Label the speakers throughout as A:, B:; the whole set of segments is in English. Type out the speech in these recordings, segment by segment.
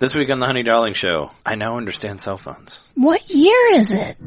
A: This week on the Honey Darling Show, I now understand cell phones.
B: What year is it?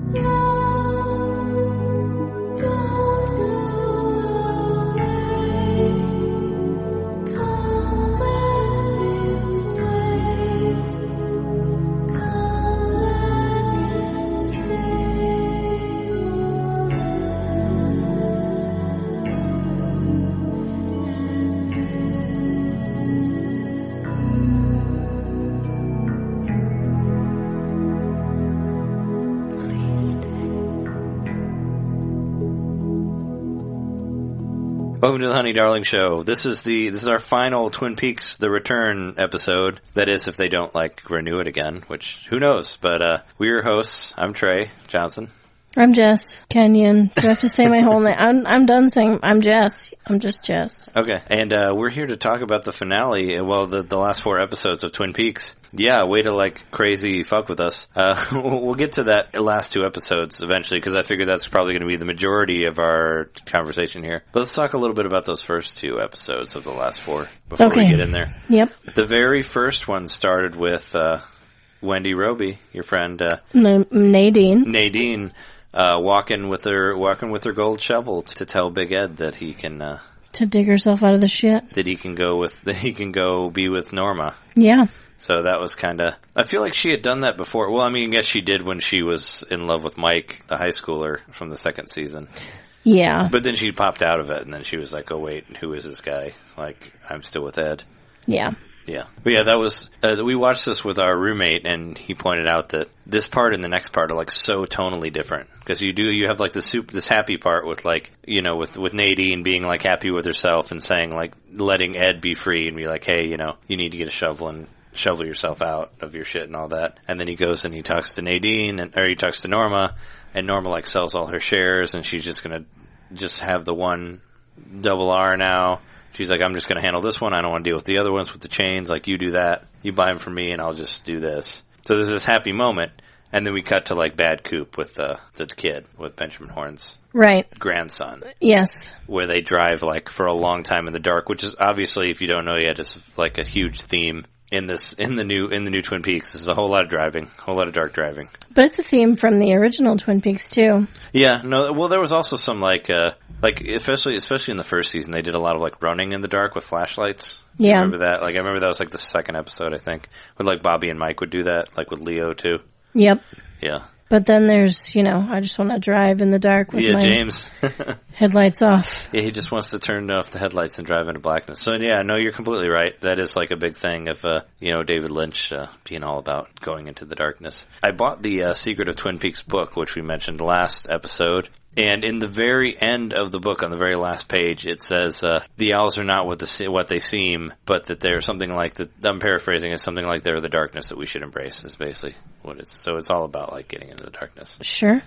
A: Welcome to the Honey Darling Show. This is our final Twin Peaks: The Return episode. That is, if they don't renew it again, which who knows? But we're your hosts. I'm Trey Johnson.
B: I'm Jess Kenyon. Do I have to say my whole name? I'm done saying I'm Jess. I'm just Jess.
A: Okay, and we're here to talk about the finale. Well, the last 4 episodes of Twin Peaks. Yeah, way to crazy fuck with us. We'll get to that last 2 episodes eventually, because I figure that's probably going to be the majority of our conversation here. But let's talk a little bit about those first 2 episodes of the last 4 before we get in there.
B: Yep.
A: The very first one started with Wendy Roby, your friend
B: Nadine.
A: Walking with her gold shovel to tell Big Ed that he can
B: to dig herself out of the shit.
A: That he can go be with Norma.
B: Yeah.
A: So that was kind of... I feel like she had done that before. Well, I mean, I guess she did when she was in love with Mike, the high schooler from the 2nd season.
B: Yeah.
A: But then she popped out of it, and then she was like, oh, wait, who is this guy? I'm still with Ed.
B: Yeah.
A: Yeah. But yeah, that was... we watched this with our roommate, and he pointed out that this part and the next part are, so tonally different. Because you have, this happy part with, with Nadine being, happy with herself and saying, letting Ed be free and be like, hey, you need to get a shovel and shovel yourself out of your shit and all that. And then he goes and he talks to Nadine, or he talks to Norma, and Norma, sells all her shares, and she's just gonna have the one double R now. She's like, I'm just going to handle this one. I don't want to deal with the other ones with the chains. You do that. You buy them from me, and I'll just do this. So there's this happy moment, and then we cut to, Bad Coop with the kid, with Benjamin Horne's grandson.
B: Yes.
A: Where they drive, for a long time in the dark, which is obviously, if you don't know yet, is, a huge theme in the new Twin Peaks. This is a whole lot of driving, a whole lot of dark driving.
B: But it's a theme from the original Twin Peaks, too.
A: Yeah, no, well, there was also some, especially in the first season, they did a lot of, running in the dark with flashlights.
B: Yeah.
A: You remember that? I remember that was, the 2nd episode, I think, when, Bobby and Mike would do that, with Leo, too.
B: Yep.
A: Yeah.
B: But then there's, I just want to drive in the dark with my
A: James.
B: headlights off.
A: Yeah, he just wants to turn off the headlights and drive into blackness. So, yeah, no, you're completely right. That is, a big thing of, David Lynch being all about going into the darkness. I bought the Secret of Twin Peaks book, which we mentioned last episode. And in the very end of the book, on the very last page, it says, the owls are not what they seem, but that they're something I'm paraphrasing, it's something like they're the darkness that we should embrace, is basically what it's. So it's all about, getting into the darkness.
B: Sure.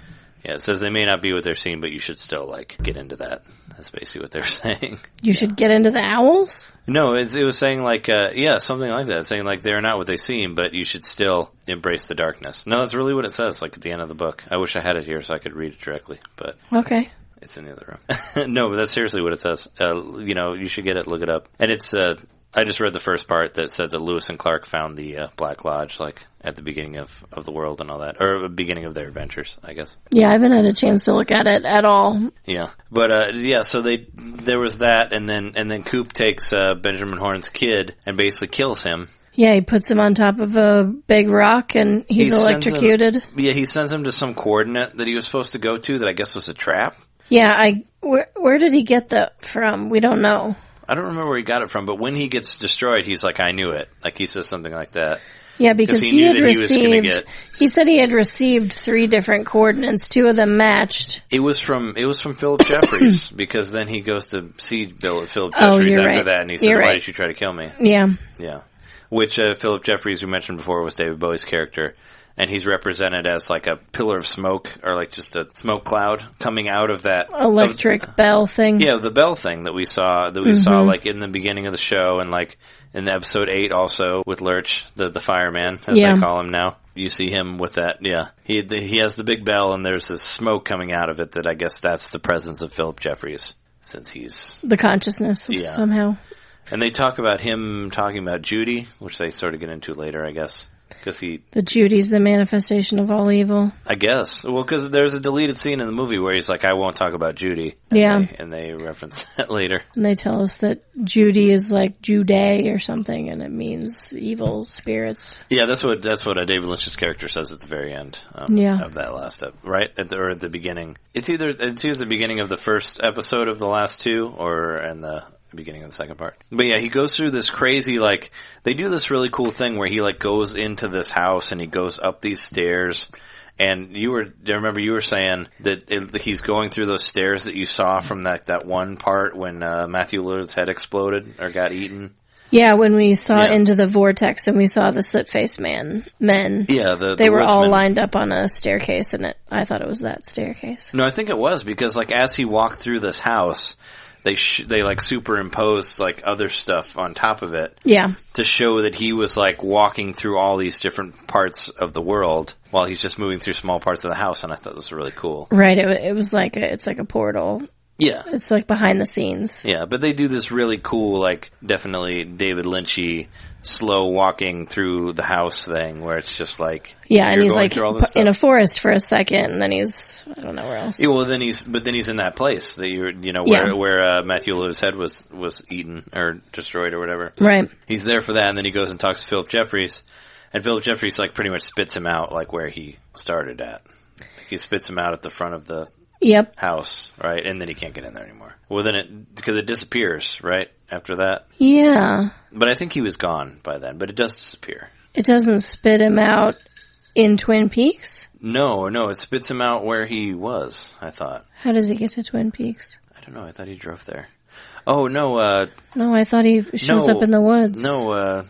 A: Yeah, it says they may not be what they're seeing, but you should still, get into that. That's basically what they're saying.
B: You should get into the owls?
A: No, it was saying, something like that. Saying, they're not what they seem, but you should still embrace the darkness. No, that's really what it says, at the end of the book. I wish I had it here so I could read it directly, but...
B: Okay.
A: It's in the other room. No, but that's seriously what it says. You should get it, look it up. And it's, I just read the first part that said that Lewis and Clark found the Black Lodge, at the beginning of the world and all that. Or beginning of their adventures, I guess.
B: Yeah, I haven't had a chance to look at it at all.
A: Yeah. But, so there was that, and then Coop takes Benjamin Horne's kid and basically kills him.
B: Yeah, he puts him on top of a big rock, and he's electrocuted.
A: He sends him to some coordinate that he was supposed to go to that I guess was a trap.
B: Yeah, where did he get that from? We don't know.
A: I don't remember where he got it from, but when he gets destroyed, he's like, I knew it. He says something like that.
B: Yeah, because he said he had received 3 different coordinates. 2 of them matched.
A: It was from Philip Jeffries, because then he goes to see Philip Jeffries after that, and he says, why did you try to kill me?
B: Yeah.
A: Yeah. Which Philip Jeffries, we mentioned before, was David Bowie's character. And he's represented as a pillar of smoke, or just a smoke cloud coming out of that
B: electric bell thing.
A: Yeah, the bell thing that we saw in the beginning of the show, and in episode 8 also with Lurch, the fireman, as they call him now. You see him with that. Yeah, he has the big bell, and there's this smoke coming out of it. That I guess that's the presence of Philip Jeffries, since he's
B: the consciousness somehow.
A: And they talk about him talking about Judy, which they sort of get into later, I guess. Because
B: the Judy's the manifestation of all evil.
A: I guess. Well, because there's a deleted scene in the movie where he's like, I won't talk about Judy. And they reference that later.
B: And they tell us that Judy is like Jude or something, and it means evil spirits.
A: Yeah, that's what David Lynch's character says at the very end of that last step, right? Or at the beginning. It's either the beginning of the first episode of the last two, or in the beginning of the second part. But yeah, he goes through this crazy, like, they do this really cool thing where he, like, goes into this house and he goes up these stairs. And I remember you were saying that he's going through those stairs that you saw from that one part when Matthew Lillard's head exploded or got eaten. Yeah,
B: when we saw into the vortex and we saw the soot-faced men.
A: Yeah,
B: they were all lined up on a staircase, and I thought it was that staircase.
A: No, I think it was, because, like, as he walked through this house, they like superimposed like other stuff on top of it.
B: Yeah.
A: To show that he was like walking through all these different parts of the world while he's just moving through small parts of the house, and I thought this was really cool.
B: Right. It was like it's like a portal.
A: Yeah.
B: It's like behind the scenes.
A: Yeah, but they do this really cool, like, definitely David Lynch-y, slow walking through the house thing, where it's just like...
B: Yeah, and he's like in a forest for a second, and then he's, I don't know where else.
A: Yeah, well, then he's in that place that where Matthew Lillard's head was eaten, or destroyed, or whatever.
B: Right.
A: He's there for that, and then he goes and talks to Philip Jeffries, and Philip Jeffries, like, pretty much spits him out, like, where he started at. Like, he spits him out at the front of the... house, right? And then he can't get in there anymore. Well, then because it disappears, right? After that.
B: Yeah.
A: But I think he was gone by then, but it does disappear.
B: It doesn't spit him out in Twin Peaks?
A: No, it spits him out where he was, I thought.
B: How does he get to Twin Peaks?
A: I don't know, I thought he drove there. Oh, no,
B: No, I thought he shows up in the woods.
A: No,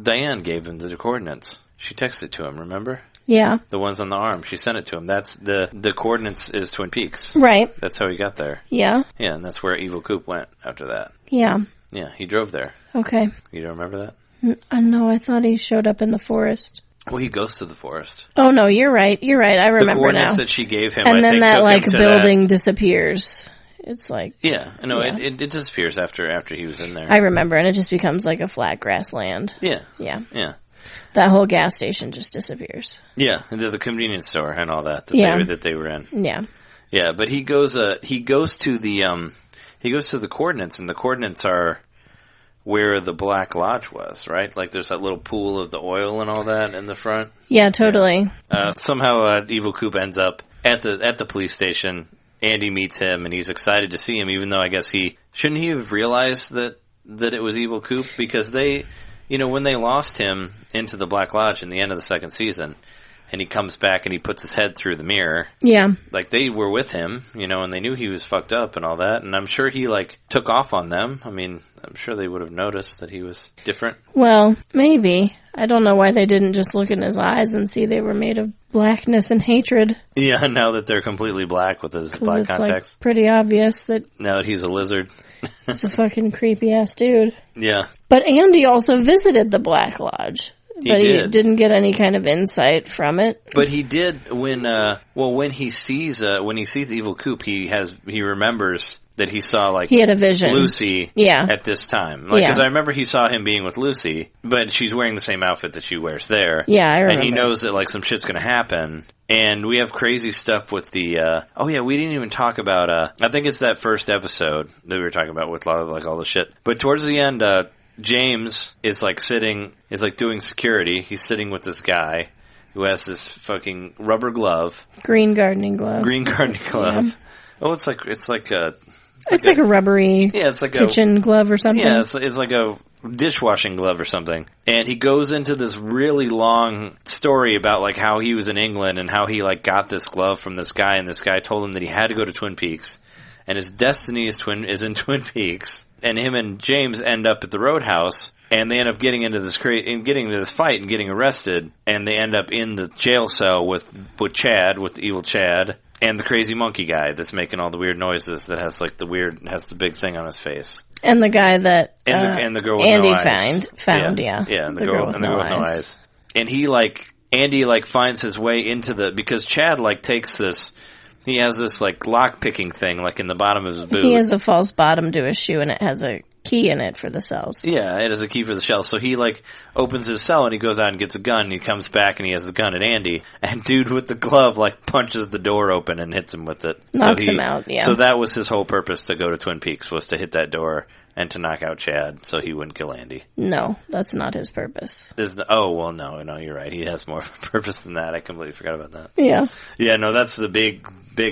A: Diane gave him the coordinates. She texted to him, remember?
B: Yeah.
A: The ones on the arm. She sent it to him. That's the coordinates is Twin Peaks.
B: Right.
A: That's how he got there.
B: Yeah.
A: Yeah, and that's where Evil Coop went after that.
B: Yeah.
A: Yeah, he drove there.
B: Okay.
A: You don't remember that?
B: No, I thought he showed up in the forest.
A: Well, he goes to the forest.
B: Oh, no, you're right. I remember now.
A: The coordinates that she gave him,
B: and
A: I
B: then
A: think,
B: that, like, building disappears. It's like...
A: Yeah, no, yeah. It disappears after he was in there.
B: I remember, and it just becomes like a flat grassland.
A: Yeah.
B: Yeah.
A: Yeah.
B: That whole gas station just disappears.
A: Yeah, and the convenience store and all that they were in.
B: Yeah.
A: Yeah, but he goes to the coordinates, and the coordinates are where the Black Lodge was, right? Like there's that little pool of the oil and all that in the front.
B: Yeah, totally.
A: Yeah. Somehow Evil Coop ends up at the police station. Andy meets him, and he's excited to see him, even though I guess shouldn't he have realized that it was Evil Coop, because they, when they lost him into the Black Lodge in the end of the second season, and he comes back and he puts his head through the mirror.
B: Yeah.
A: Like, they were with him, and they knew he was fucked up and all that, and I'm sure he, like, took off on them. I mean, I'm sure they would have noticed that he was different.
B: Well, maybe. I don't know why they didn't just look in his eyes and see they were made of blackness and hatred.
A: Yeah, now that they're completely black with his black contacts.
B: Like, pretty obvious that...
A: Now that he's a lizard.
B: He's a fucking creepy-ass dude.
A: Yeah.
B: But Andy also visited the Black Lodge. But he didn't get any kind of insight from it.
A: But he did when he sees Evil Coop, he remembers that he saw, like,
B: he had a vision.
A: Lucy at this time. Like, because I remember he saw him being with Lucy, but she's wearing the same outfit that she wears there.
B: Yeah, I remember.
A: And he knows that, like, some shit's going to happen. And we have crazy stuff with the, we didn't even talk about, I think it's that first episode that we were talking about with a lot of, like, all the shit. But towards the end, James is doing security. He's sitting with this guy who has this fucking rubber glove.
B: Green gardening glove.
A: Yeah. Oh, it's like
B: a rubbery kitchen glove or something.
A: Yeah, it's like a dishwashing glove or something. And he goes into this really long story about, like, how he was in England and how he, like, got this glove from this guy, and this guy told him that he had to go to Twin Peaks, and his destiny is in Twin Peaks. And him and James end up at the Roadhouse, and they end up getting into this fight and getting arrested, and they end up in the jail cell with evil Chad, and the crazy monkey guy that's making all the weird noises that has, like, has the big thing on his face.
B: And the guy that
A: and the girl with
B: Andy
A: no eyes.
B: found.
A: Yeah, and the girl with no eyes. And Andy, like, finds his way into because Chad, like, takes this. He has this, like, lock-picking thing, like, in the bottom of his boot.
B: He has a false bottom to his shoe, and it has a key in it for the cells.
A: Yeah, it has a key for the shell. So he, like, opens his cell and he goes out and gets a gun and he comes back and he has the gun at Andy. And dude with the glove, like, punches the door open and hits him with it.
B: Knocks him out, yeah.
A: So that was his whole purpose to go to Twin Peaks, was to hit that door and to knock out Chad so he wouldn't kill Andy.
B: No, that's not his purpose.
A: No, you're right. He has more of a purpose than that. I completely forgot about that.
B: Yeah.
A: Yeah, no, that's the big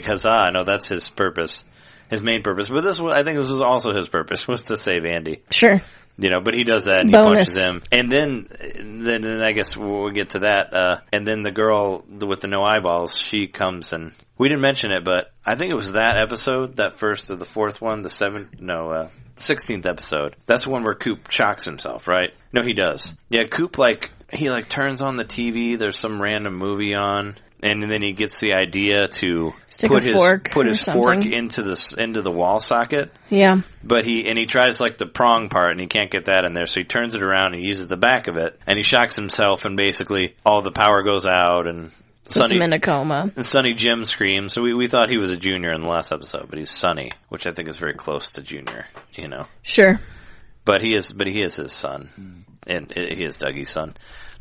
A: huzzah. No, that's his purpose. His main purpose. But I think this was also his purpose, was to save Andy.
B: Sure.
A: You know, but he does that and
B: Bonus.
A: He punches him. And then I guess we'll get to that. And then the girl with the no eyeballs, she comes and we didn't mention it, but I think it was that episode, that first of the fourth one, 16th episode. That's the one where Coop shocks himself, right? No, he does. Yeah, Coop, he turns on the TV, there's some random movie on, and then he gets the idea to put his fork into the wall socket.
B: Yeah.
A: But he tries the prong part and he can't get that in there, so he turns it around and he uses the back of it and he shocks himself and basically all the power goes out and
B: puts him in a coma.
A: And Sonny Jim screams. So we thought he was a junior in the last episode, but he's Sonny, which I think is very close to junior, you know.
B: Sure.
A: But he is his son. And he is Dougie's son.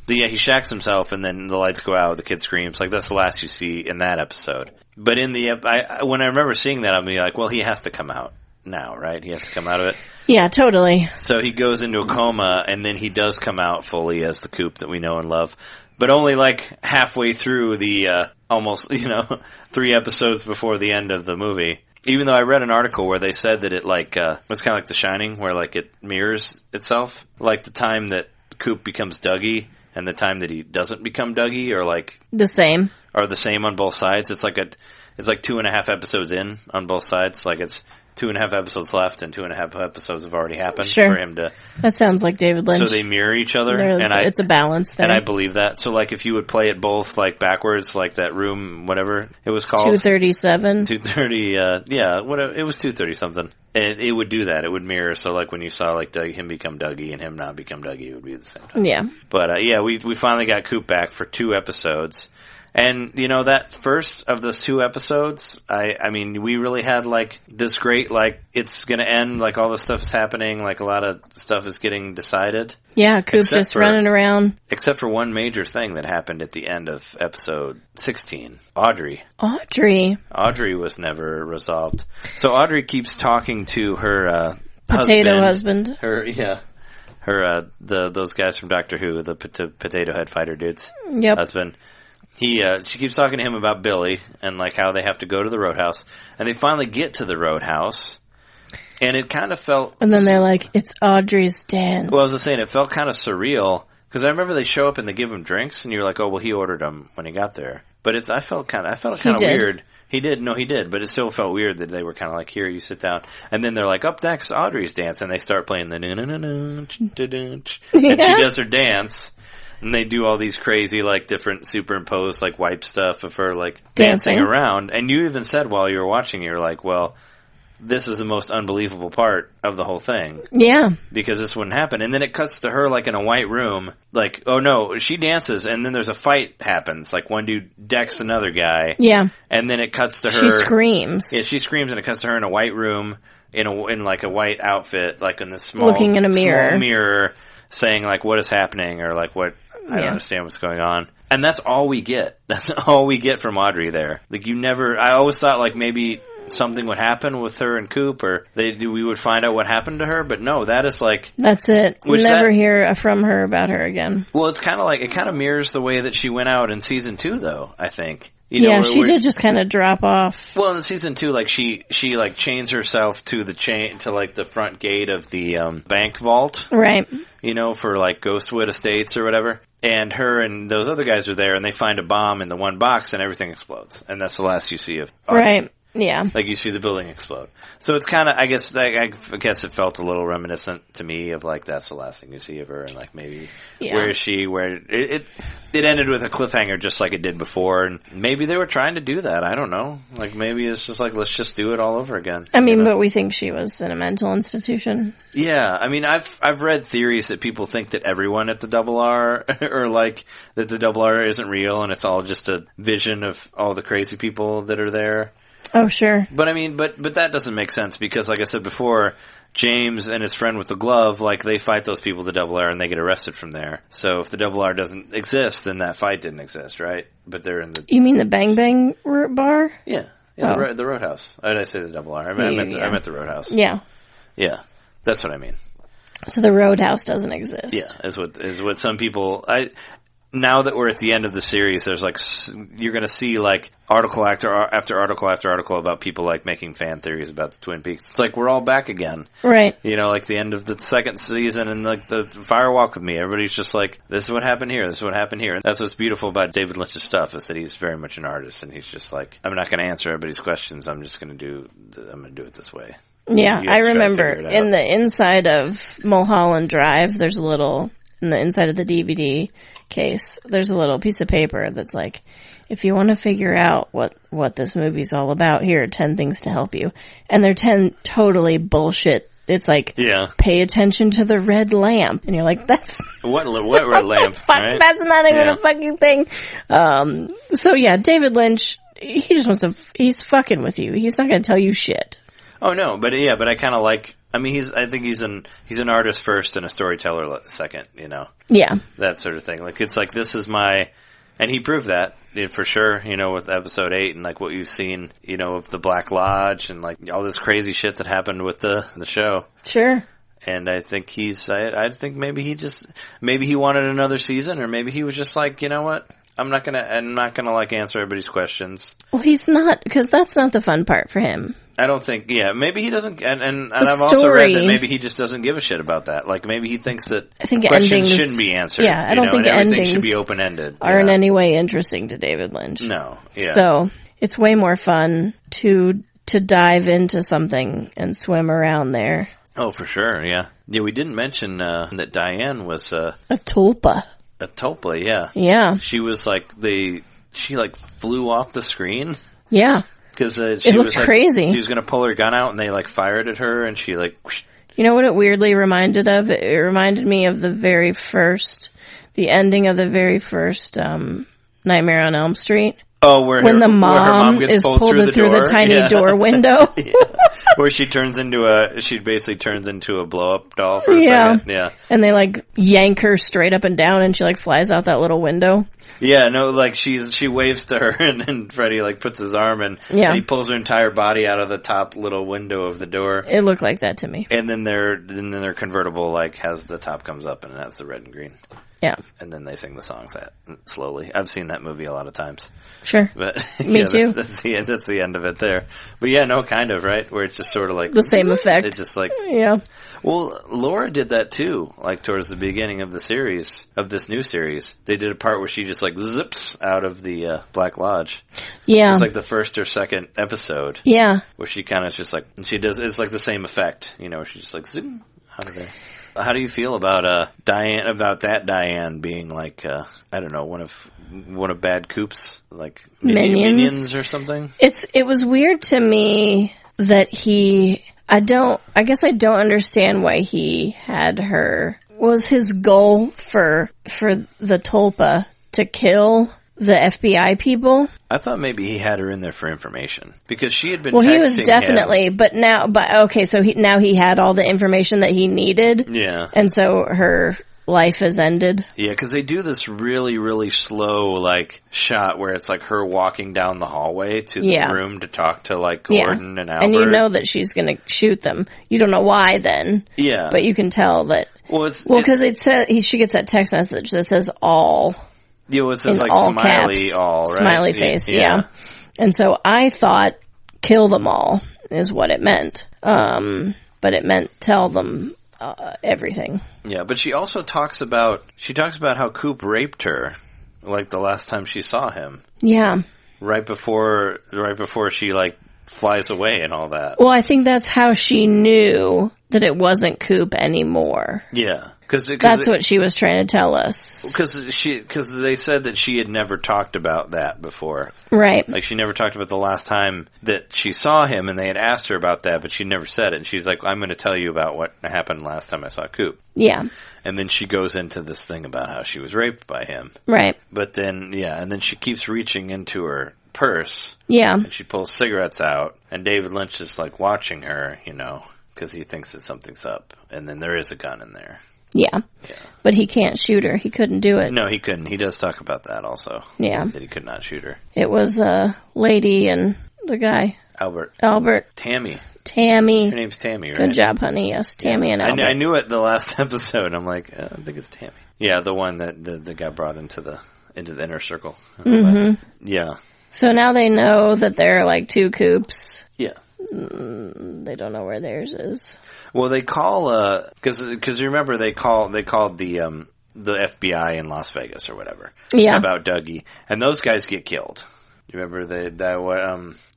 A: But yeah, he shacks himself and then the lights go out, the kid screams. That's the last you see in that episode. But when I remember seeing that, I'd be like, well, he has to come out now, right? He has to come out of it.
B: Yeah, totally. So
A: he goes into a coma and then he does come out fully as the Coop that we know and love. But only halfway through the, almost, 3 episodes before the end of the movie. Even though I read an article where they said that it was kind of like The Shining, where it mirrors itself. Like the time that Coop becomes Dougie and the time that he doesn't become Dougie are
B: the same.
A: Are the same on both sides. It's 2.5 episods in on both sides. It's 2.5 episodes left and 2.5 episodes have already happened for him to...
B: That sounds like David Lynch.
A: So they mirror each other.
B: It's a balance there.
A: And I believe that. So if you would play it both backwards, that room, whatever it was called.
B: 237.
A: 230, whatever. It was 230 something. And it would do that. It would mirror. So when you saw him become Dougie and him not become Dougie, it would be at the same time.
B: Yeah.
A: But we finally got Coop back for 2 episodes. And, that first of those 2 episodes, I mean, we really had, this great, it's gonna end, all this stuff is happening, a lot of stuff is getting decided.
B: Yeah, Coop's just running around.
A: Except for one major thing that happened at the end of episode 16. Audrey was never resolved. So Audrey keeps talking to her,
B: potato husband.
A: Those guys from Doctor Who, the potato head fighter dudes.
B: Yep.
A: Husband. She keeps talking to him about Billy and how they have to go to the roadhouse, and they finally get to the roadhouse, and it kind of felt.
B: And then they're like, "It's Audrey's dance."
A: Well, I was saying it felt kind of surreal because I remember they show up and they give him drinks, and you're like, "Oh, well, he ordered them when he got there." But I felt kind of weird. He did, but it still felt weird that they were kind of "Here, you sit down," and then they're like, "Up next, Audrey's dance," and they start playing the and she does her dance. And they do all these crazy, different superimposed, wipe stuff of her, dancing around. And you even said while you were watching, you were like, well, this is the most unbelievable part of the whole thing.
B: Yeah.
A: Because this wouldn't happen. And then it cuts to her, in a white room. Oh no, she dances, and then there's a fight happens. One dude decks another guy.
B: Yeah.
A: And then it cuts to her.
B: She screams.
A: Yeah, she screams, and it cuts to her in a white room, in a white outfit, in this small...
B: Looking in a mirror.
A: Small mirror, saying, what is happening, or, what... I don't understand what's going on. And that's all we get. That's all we get from Audrey there. I always thought maybe something would happen with her and Coop, or we would find out what happened to her, but no, that is
B: That's it. We'll never hear from her about her again.
A: Well, it's kind of it kind of mirrors the way that she went out in season 2, though, I think.
B: She did just kind of drop off.
A: Well, in season 2, she chains herself to the the front gate of the bank vault.
B: Right.
A: For Ghostwood Estates or whatever. And her and those other guys are there, and they find a bomb in the one box, and everything explodes. And that's the last you see of Audrey.
B: Right. Yeah.
A: You see the building explode. So it's kind of, I guess it felt a little reminiscent to me of that's the last thing you see of her, and maybe where is she? Where it ended with a cliffhanger just like it did before, and maybe they were trying to do that. I don't know. Maybe it's just let's just do it all over again.
B: I mean, but we think she was in a mental institution.
A: Yeah, I mean, I've read theories that people think that everyone at the Double R or that the Double R isn't real, and it's all just a vision of all the crazy people that are there.
B: Oh, sure.
A: But I mean, but that doesn't make sense because, like I said before, James and his friend with the glove, like, they fight those people, the Double R, and they get arrested from there. So if the Double R doesn't exist, then that fight didn't exist, right? But they're in the...
B: You mean the Bang Bang bar?
A: Yeah. The Roadhouse. Did I say the Double R? I meant the Roadhouse.
B: Yeah.
A: Yeah. That's what I mean.
B: So the Roadhouse doesn't exist.
A: Yeah, is what some people... Now that we're at the end of the series, there's like, you're going to see like article after article about people like making fan theories about the Twin Peaks. It's like we're all back again.
B: Right.
A: You know, like the end of the second season and like the Fire Walk with Me. Everybody's just like, this is what happened here. This is what happened here. And that's what's beautiful about David Lynch's stuff is that he's very much an artist and he's just like, I'm not going to answer everybody's questions. I'm just going to do it this way.
B: Yeah, I remember in the inside of Mulholland Drive, there's a little, in the inside of the DVD case, there's a little piece of paper that's like, if you want to figure out what this movie's all about, here are 10 things to help you. And they're 10 totally bullshit. It's like, pay attention to the red lamp. And you're like, that's...
A: What red lamp?
B: Fuck, right? That's not even a fucking thing. So yeah, David Lynch, he just wants to... He's fucking with you. He's not going to tell you shit.
A: Oh no, but I kind of like... I mean, I think he's an artist first and a storyteller second, you know?
B: Yeah.
A: That sort of thing. Like, it's like, this is my... And he proved that, for sure, you know, with episode 8 and, like, what you've seen, you know, of the Black Lodge and, like, all this crazy shit that happened with the show.
B: Sure.
A: And I think I think maybe he wanted another season, or maybe he was just like, you know what? I'm not gonna, like, answer everybody's questions.
B: Well, he's not, because that's not the fun part for him.
A: I don't think, maybe he doesn't, and I've also read that maybe he just doesn't give a shit about that. Like, maybe he thinks that questions shouldn't be answered.
B: Yeah, I don't think endings
A: should be open-ended.
B: Are in any way interesting to David Lynch.
A: No, yeah.
B: So, it's way more fun to dive into something and swim around there.
A: Oh, for sure, yeah. Yeah, we didn't mention that Diane was... a
B: tulpa.
A: A tulpa, yeah.
B: Yeah.
A: She was like, she like flew off the screen.
B: Yeah.
A: Because
B: it looked crazy.
A: She was going to pull her gun out, and they like fired at her, and she like. Whoosh.
B: You know what it weirdly reminded of? It reminded me of the ending of the very first Nightmare on Elm Street.
A: Oh,
B: when the mom is pulled through the tiny door window.
A: Yeah. Where she basically turns into a blow up doll for a second. Yeah.
B: And they like yank her straight up and down, and she like flies out that little window.
A: Yeah, no, like she waves to her, and then Freddy like puts his arm in, and he pulls her entire body out of the top little window of the door.
B: It looked like that to me.
A: And then their convertible like has the top comes up, and it has the red and green.
B: Yeah.
A: And then they sing the songs slowly. I've seen that movie a lot of times.
B: Sure.
A: But
B: me too.
A: That's the end of it there. But yeah, no, kind of, right? Where it's just sort of like
B: the same effect.
A: It's just like
B: yeah.
A: Well, Laura did that too. Like towards the beginning of the series, of this new series, they did a part where she just like zips out of the Black Lodge.
B: Yeah.
A: It's like the first or second episode.
B: Yeah.
A: Where she kind of just like it's like the same effect, you know, where she just like zoom out of there. How do you feel about Diane being like I don't know, one of Bad Coop's like minions or something?
B: It was weird to me that I guess I don't understand why he had her. Was his goal for the Tulpa to kill the FBI people?
A: I thought maybe he had her in there for information because she had been.
B: Well,
A: texting
B: he was definitely,
A: him.
B: Okay, so he had all the information that he needed.
A: Yeah,
B: and so her life has ended.
A: Yeah, because they do this really, really slow like shot where it's like her walking down the hallway to the room to talk to like Gordon and Albert,
B: and you know that she's going to shoot them. You don't know why then.
A: Yeah,
B: but you can tell that. Well, because she gets that text message that says all.
A: Yeah, it was this like smiley
B: caps,
A: all, right?
B: Smiley face, yeah. And so I thought kill them all is what it meant. But it meant tell them everything.
A: Yeah, but she also talks about how Coop raped her like the last time she saw him.
B: Yeah.
A: Right before she like flies away and all that.
B: Well, I think that's how she knew that it wasn't Coop anymore.
A: Yeah.
B: That's what she was trying to tell us.
A: Because they said that she had never talked about that before.
B: Right.
A: Like, she never talked about the last time that she saw him, and they had asked her about that, but she never said it. And she's like, I'm going to tell you about what happened last time I saw Coop.
B: Yeah.
A: And then she goes into this thing about how she was raped by him.
B: Right.
A: But then, and then she keeps reaching into her purse.
B: Yeah.
A: And she pulls cigarettes out, and David Lynch is, like, watching her, you know, because he thinks that something's up, and then there is a gun in there.
B: Yeah. But he can't shoot her. He couldn't do it.
A: No, he couldn't. He does talk about that also.
B: Yeah.
A: That he could not shoot her.
B: It was a lady and the guy.
A: Albert. Tammy.
B: Tammy.
A: Her name's Tammy, right?
B: Good job, honey. Yes, Tammy and Albert.
A: I knew it the last episode. I'm like, I think it's Tammy. Yeah, the one that got brought into the inner circle. Yeah.
B: So now they know that there are like 2 coops.
A: Yeah.
B: They don't know where theirs is.
A: Well, they call because you remember they called the FBI in Las Vegas or whatever.
B: Yeah.
A: About Dougie, and those guys get killed. You remember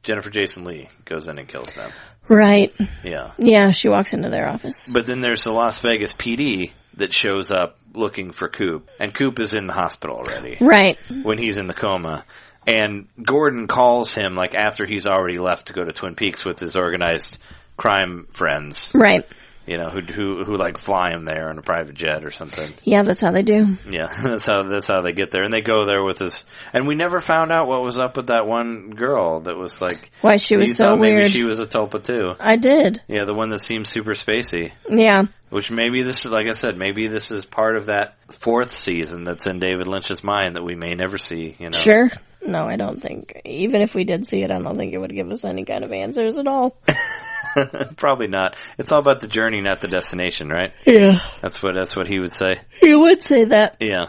A: Jennifer Jason Leigh goes in and kills them.
B: Right.
A: Yeah.
B: Yeah, she walks into their office.
A: But then there's the Las Vegas PD that shows up looking for Coop, and Coop is in the hospital already.
B: Right.
A: When he's in the coma. And Gordon calls him, like, after he's already left to go to Twin Peaks with his organized crime friends.
B: Right.
A: You know, who like fly him there on a private jet or something.
B: Yeah, that's how they do.
A: Yeah, that's how they get there. And they go there with this, and we never found out what was up with that one girl that was like,
B: why she was so weird.
A: Maybe she was a tulpa too.
B: I did.
A: Yeah, the one that seems super spacey.
B: Yeah.
A: Which maybe this is, like I said, maybe this is part of that 4th season that's in David Lynch's mind that we may never see, you know.
B: Sure. No, I don't think. Even if we did see it, I don't think it would give us any kind of answers at all.
A: Probably not. It's all about the journey, not the destination, right?
B: Yeah.
A: That's what he would say.
B: He would say that.
A: Yeah.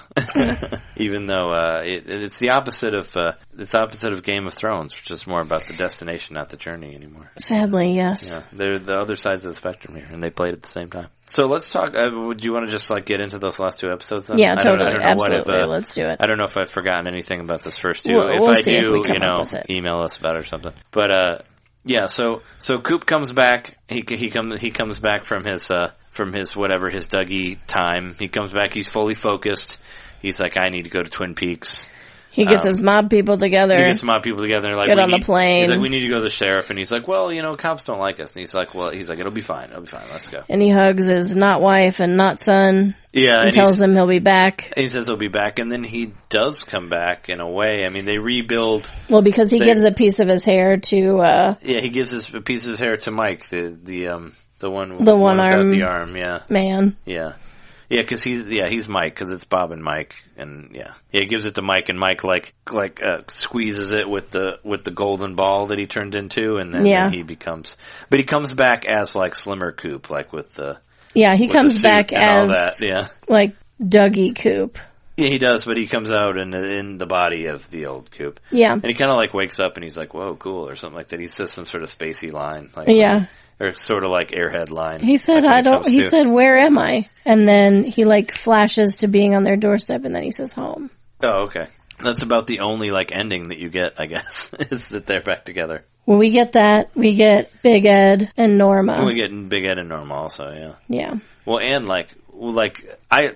A: Even though it's the opposite of Game of Thrones, which is more about the destination, not the journey anymore.
B: Sadly, yes.
A: Yeah, they're the other sides of the spectrum here, and they played at the same time. So let's talk. Would you want to just like get into those last 2 episodes? Then?
B: Yeah, totally.
A: I don't know
B: Absolutely. Let's do it.
A: I don't know if I've forgotten anything about this first 2.
B: We'll
A: if I
B: see
A: do,
B: if we come up with it.
A: Email us about it or something. But yeah. So Coop comes back. He comes back from his whatever his Dougie time. He comes back. He's fully focused. He's like, I need to go to Twin Peaks.
B: He gets his mob people together.
A: He gets some mob people together. And like,
B: get on the plane.
A: He's like, we need to go to the sheriff. And he's like, well, cops don't like us. And he's like, it'll be fine. Let's go.
B: And he hugs his not wife and not son.
A: Yeah.
B: And tells him he'll be back.
A: He says he'll be back. And then he does come back in a way. I mean, they rebuild.
B: Well, because he gives a piece of his hair to,
A: yeah, he gives a piece of his hair to Mike, the one
B: without
A: the arm, yeah.
B: Man.
A: Yeah. Yeah, because he's Mike, because it's Bob and Mike, and he gives it to Mike, and Mike squeezes it with the golden ball that he turned into, and then he becomes, but he comes back as like Slimmer Coop, like with the
B: he comes back as like Dougie Coop.
A: Yeah, he does, but he comes out in the body of the old Coop.
B: Yeah,
A: and he kind of like wakes up and he's like, "Whoa, cool," or something like that. He says some sort of spacey line, like or sort of like Airhead line.
B: He said, he said, where am I? And then he like flashes to being on their doorstep and then he says home.
A: Oh, okay. That's about the only like ending that you get, I guess, is that they're back together.
B: Well, we get that. We get Big Ed and Norma.
A: We get Big Ed and Norma also, yeah.
B: Yeah.
A: Well, and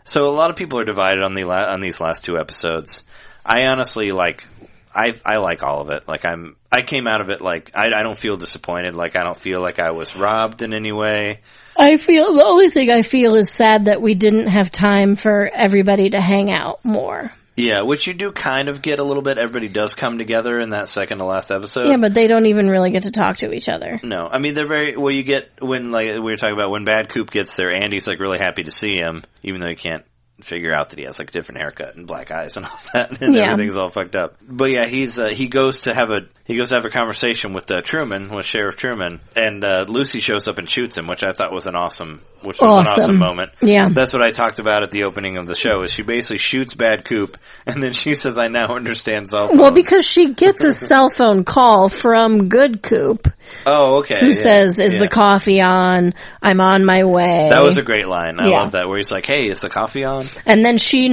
A: so a lot of people are divided on these last 2 episodes. I honestly I like all of it. Like I came out of it like I don't feel disappointed. Like I don't feel like I was robbed in any way.
B: The only thing I feel is sad that we didn't have time for everybody to hang out more.
A: Yeah, which you do kind of get a little bit. Everybody does come together in that second to last episode.
B: Yeah, but they don't even really get to talk to each other.
A: No, I mean they're very well. You get when like we were talking about when Bad Coop gets there, Andy's like really happy to see him, even though he can't figure out that he has like a different haircut and black eyes and all that, and everything's all fucked up. But yeah, he goes to have a conversation with Truman, with Sheriff Truman, and Lucy shows up and shoots him, which I thought was an awesome moment.
B: Yeah,
A: that's what I talked about at the opening of the show. Is she basically shoots Bad Coop, and then she says, "I now understand cell phones."
B: Well, because she gets a cell phone call from Good Coop.
A: Oh, okay.
B: Who says, "Is the coffee on? I'm on my way."
A: That was a great line. I love that, where he's like, "Hey, is the coffee on?"
B: And then Lucy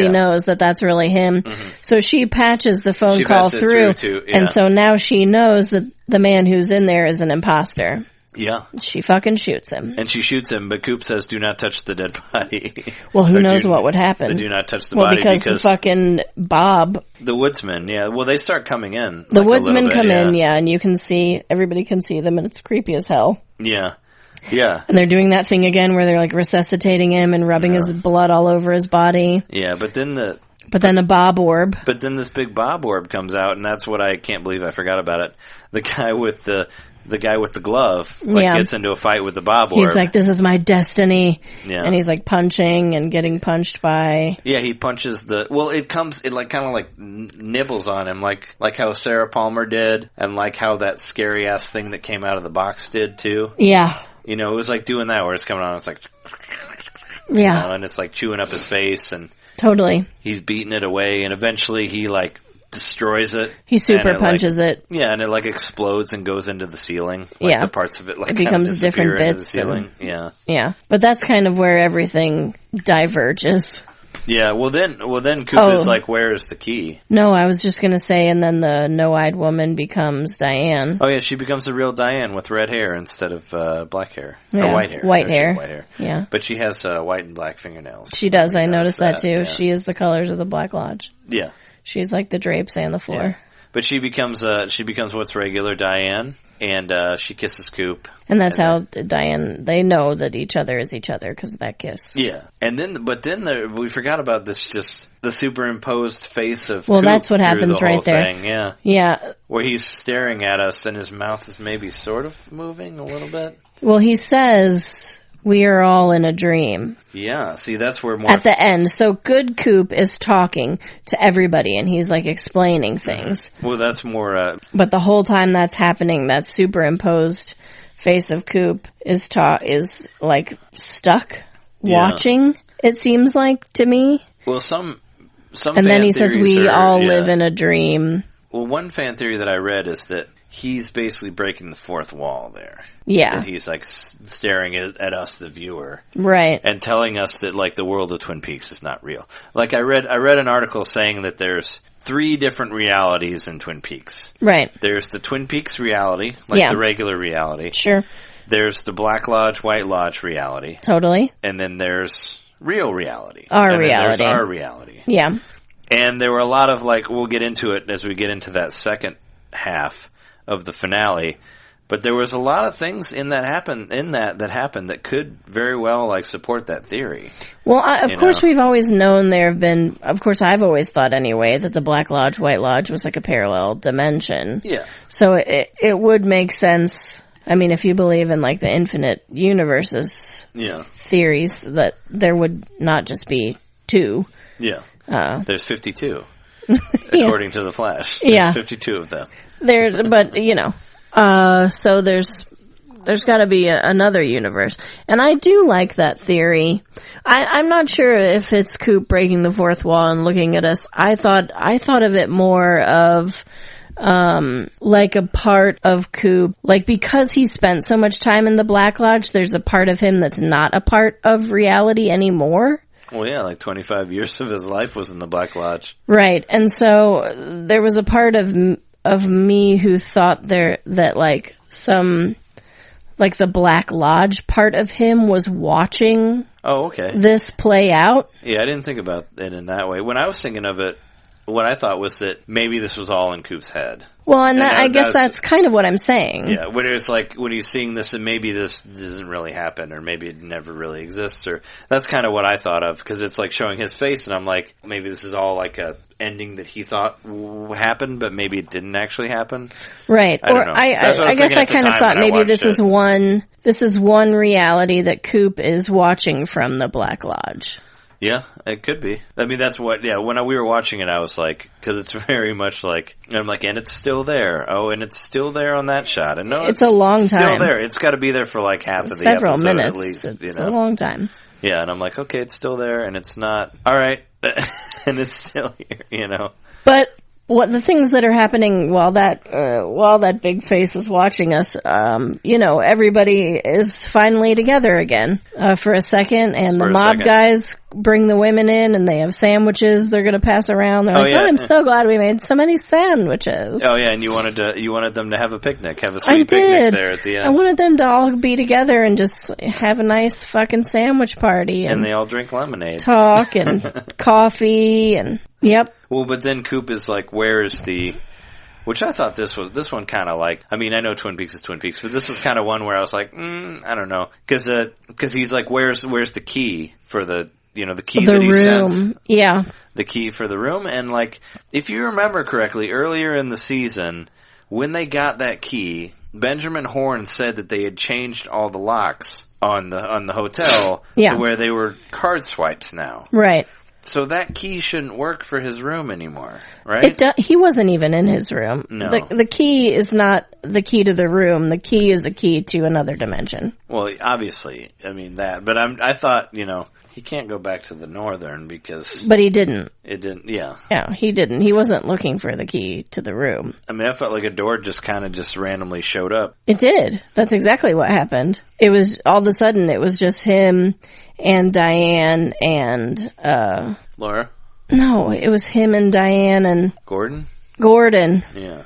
B: knows that that's really him. Mm-hmm. So she patches the phone call through and so now she knows that the man who's in there is an imposter.
A: Yeah.
B: She fucking shoots him.
A: And she shoots him, but Coop says, "Do not touch the dead body."
B: Well, who knows what would happen?
A: Do not touch the body
B: because the fucking Bob.
A: The woodsmen, yeah. Well, they start coming in.
B: The woodsmen come in, and you can see, everybody can see them, and it's creepy as hell.
A: Yeah. Yeah.
B: And they're doing that thing again where they're like resuscitating him and rubbing his blood all over his body.
A: Yeah, but then a
B: Bob orb.
A: But then this big Bob orb comes out, and that's what I can't believe I forgot about it. The guy with the the guy with the glove gets into a fight with the Bob Orb.
B: He's like, this is my destiny.
A: Yeah.
B: And he's like punching and getting punched by.
A: Yeah, he punches it like kind of like nibbles on him, like how Sarah Palmer did, and like how that scary ass thing that came out of the box did too.
B: Yeah.
A: You know, it was like doing that where it's coming on, it's like,
B: yeah,
A: and it's like chewing up his face, and
B: totally,
A: he's beating it away, and eventually he like destroys it.
B: He super punches it.
A: Yeah, and it like explodes and goes into the ceiling. Like the parts of it like
B: it becomes different bits.
A: The ceiling.
B: Yeah, but that's kind of where everything diverges.
A: Yeah, well then Coop is like, where is the key?
B: No, I was just gonna say, and then the no-eyed woman becomes Diane.
A: Oh yeah, she becomes the real Diane with red hair instead of black hair.
B: Yeah.
A: Or white hair.
B: White hair. Yeah.
A: But she has white and black fingernails.
B: She does, I noticed that too.
A: Yeah.
B: She is the colors of the Black Lodge.
A: Yeah.
B: She's like the drapes and the floor.
A: Yeah. But she becomes what's regular Diane, and she kisses Coop.
B: And that's how Diane, they know that each other is each other because of that kiss.
A: Yeah. And then we forgot about this, just the superimposed face of
B: Well,
A: Coop
B: that's what happens
A: the
B: right
A: whole
B: there.
A: Thing. Yeah.
B: Yeah.
A: Where he's staring at us and his mouth is maybe sort of moving a little bit.
B: Well, he says, we are all in a dream.
A: Yeah, see, that's where more...
B: At the end. So good Coop is talking to everybody, and he's, like, explaining things.
A: Well, that's more...
B: But the whole time that's happening, that superimposed face of Coop is like, stuck watching, it seems like, to me.
A: Well, some
B: and then he says, we all live in a dream.
A: Well, one fan theory that I read is that he's basically breaking the fourth wall there.
B: Yeah.
A: And he's like staring at us, the viewer.
B: Right.
A: And telling us that like the world of Twin Peaks is not real. Like I read an article saying that there's 3 different realities in Twin Peaks.
B: Right.
A: There's the Twin Peaks reality, like the regular reality.
B: Sure.
A: There's the Black Lodge, White Lodge reality.
B: Totally.
A: And then there's real reality.
B: Our reality.
A: There's our reality.
B: Yeah.
A: And there were a lot of like, we'll get into it as we get into that second half of the finale. But there was a lot of things that happened that could very well like support that theory.
B: Well, of course we've always known there have been, of course I've always thought anyway, that the Black Lodge, White Lodge was like a parallel dimension.
A: Yeah.
B: So it would make sense, I mean, if you believe in like the infinite universes theories, that there would not just be 2.
A: Yeah. There's 52, according to The Flash. There's 52 of them.
B: But, so there's got to be another universe. And I do like that theory. I'm not sure if it's Coop breaking the fourth wall and looking at us. I thought of it more of, like a part of Coop, like because he spent so much time in the Black Lodge, there's a part of him that's not a part of reality anymore.
A: Well, yeah, like 25 years of his life was in the Black Lodge.
B: Right. And so there was a part of me who thought that like like the Black Lodge part of him was watching this play out.
A: Yeah, I didn't think about it in that way. When I was thinking of it, what I thought was that maybe this was all in Coop's head.
B: Well, and I guess that's kind of what I'm saying.
A: Yeah, when it's like, when he's seeing this and maybe this doesn't really happen, or maybe it never really exists, or that's kind of what I thought of, because it's like showing his face, and I'm like, maybe this is all like a ending that he thought happened, but maybe it didn't actually happen.
B: Right.
A: I don't know.
B: I guess I kind of thought maybe this is one reality that Coop is watching from the Black Lodge.
A: Yeah, it could be. I mean, that's what, when we were watching it, I was like, because it's very much like, I'm like, and it's still there. Oh, and it's still there on that shot. And no,
B: it's a long time.
A: Still there. It's got to be there for like half of the
B: Several
A: episode
B: minutes.
A: at least.
B: It's a long time.
A: Yeah, and I'm like, okay, it's still there, and it's not. All right. And it's still here,
B: But what the things that are happening while that big face is watching us, everybody is finally together again for a second, and the mob guys bring the women in, and they have sandwiches they're going to pass around. They're like, I'm so glad we made so many sandwiches.
A: Oh yeah, and you wanted them to have a picnic, have a sweet picnic there at the end.
B: I wanted them to all be together and just have a nice fucking sandwich party,
A: and they all drink lemonade,
B: talk, and coffee, and yep.
A: Well, but then Coop is like, where is the... Which I thought this one kind of like... I mean, I know Twin Peaks is Twin Peaks, but this was kind of one where I was like, I don't know. Because he's like, where's the key for the... the key
B: the
A: that he
B: room.
A: sent?
B: Yeah.
A: The key for the room. And like, if you remember correctly, earlier in the season, when they got that key, Benjamin Horne said that they had changed all the locks on the hotel
B: Yeah.
A: to where they were card swipes now.
B: Right.
A: So that key shouldn't work for his room anymore, right?
B: He wasn't even in his room.
A: No.
B: The key is not the key to the room. The key is a key to another dimension.
A: Well, obviously, I mean that. But I thought, he can't go back to the Northern because...
B: But he didn't.
A: It didn't, yeah.
B: Yeah, he didn't. He wasn't looking for the key to the room.
A: I mean, I felt like a door just kind of just randomly showed up.
B: It did. That's exactly what happened. It was, all of a sudden, it was just him and Diane and,
A: Laura?
B: No, it was him and Diane and...
A: Gordon?
B: Yeah.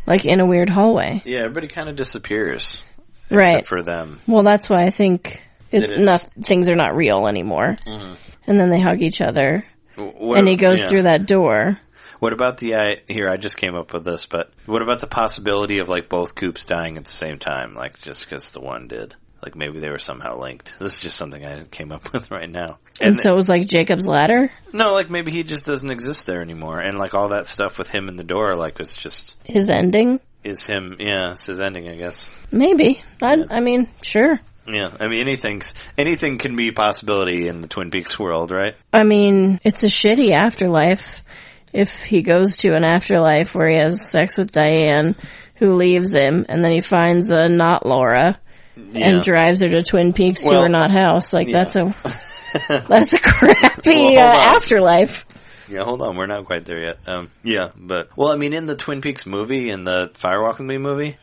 B: Like in a weird hallway.
A: Yeah, everybody kind of disappears.
B: Right.
A: Except for them.
B: Well, that's why I think things are not real anymore. Mm-hmm. And then they hug each other. And he goes through that door.
A: What about here, I just came up with this, but what about the possibility of, like, both Coops dying at the same time? Like, just because the one did. Like, maybe they were somehow linked. This is just something I came up with right now.
B: And so it was like Jacob's Ladder?
A: No, like, maybe he just doesn't exist there anymore. And, like, all that stuff with him in the door, like, was just...
B: His ending?
A: It's his ending, I guess.
B: Maybe. I mean, sure.
A: Yeah, I mean, anything can be a possibility in the Twin Peaks world, right?
B: I mean, it's a shitty afterlife. If he goes to an afterlife where he has sex with Diane, who leaves him, and then he finds a not Laura, and drives her to Twin Peaks to her not house, like, that's a crappy afterlife.
A: Yeah, hold on, we're not quite there yet. I mean, in the Twin Peaks movie, in the Firewalk with Me movie,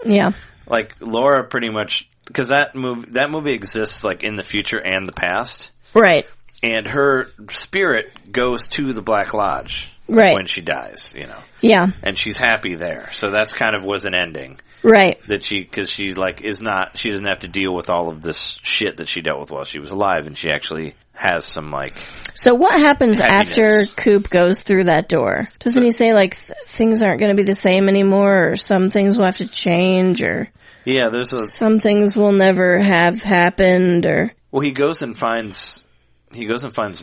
A: like, Laura pretty much, because that movie exists, like, in the future and the past.
B: Right.
A: And her spirit goes to the Black Lodge.
B: Right.
A: When she dies,
B: Yeah.
A: And she's happy there. So that's kind of was an ending.
B: Right.
A: That because she, like, she doesn't have to deal with all of this shit that she dealt with while she was alive, and she actually has some, like...
B: So what happens
A: happiness.
B: after Coop goes through that door? Doesn't he say, like, things aren't going to be the same anymore, or some things will have to change, or...
A: Yeah,
B: some things will never have happened, or...
A: Well, he goes and finds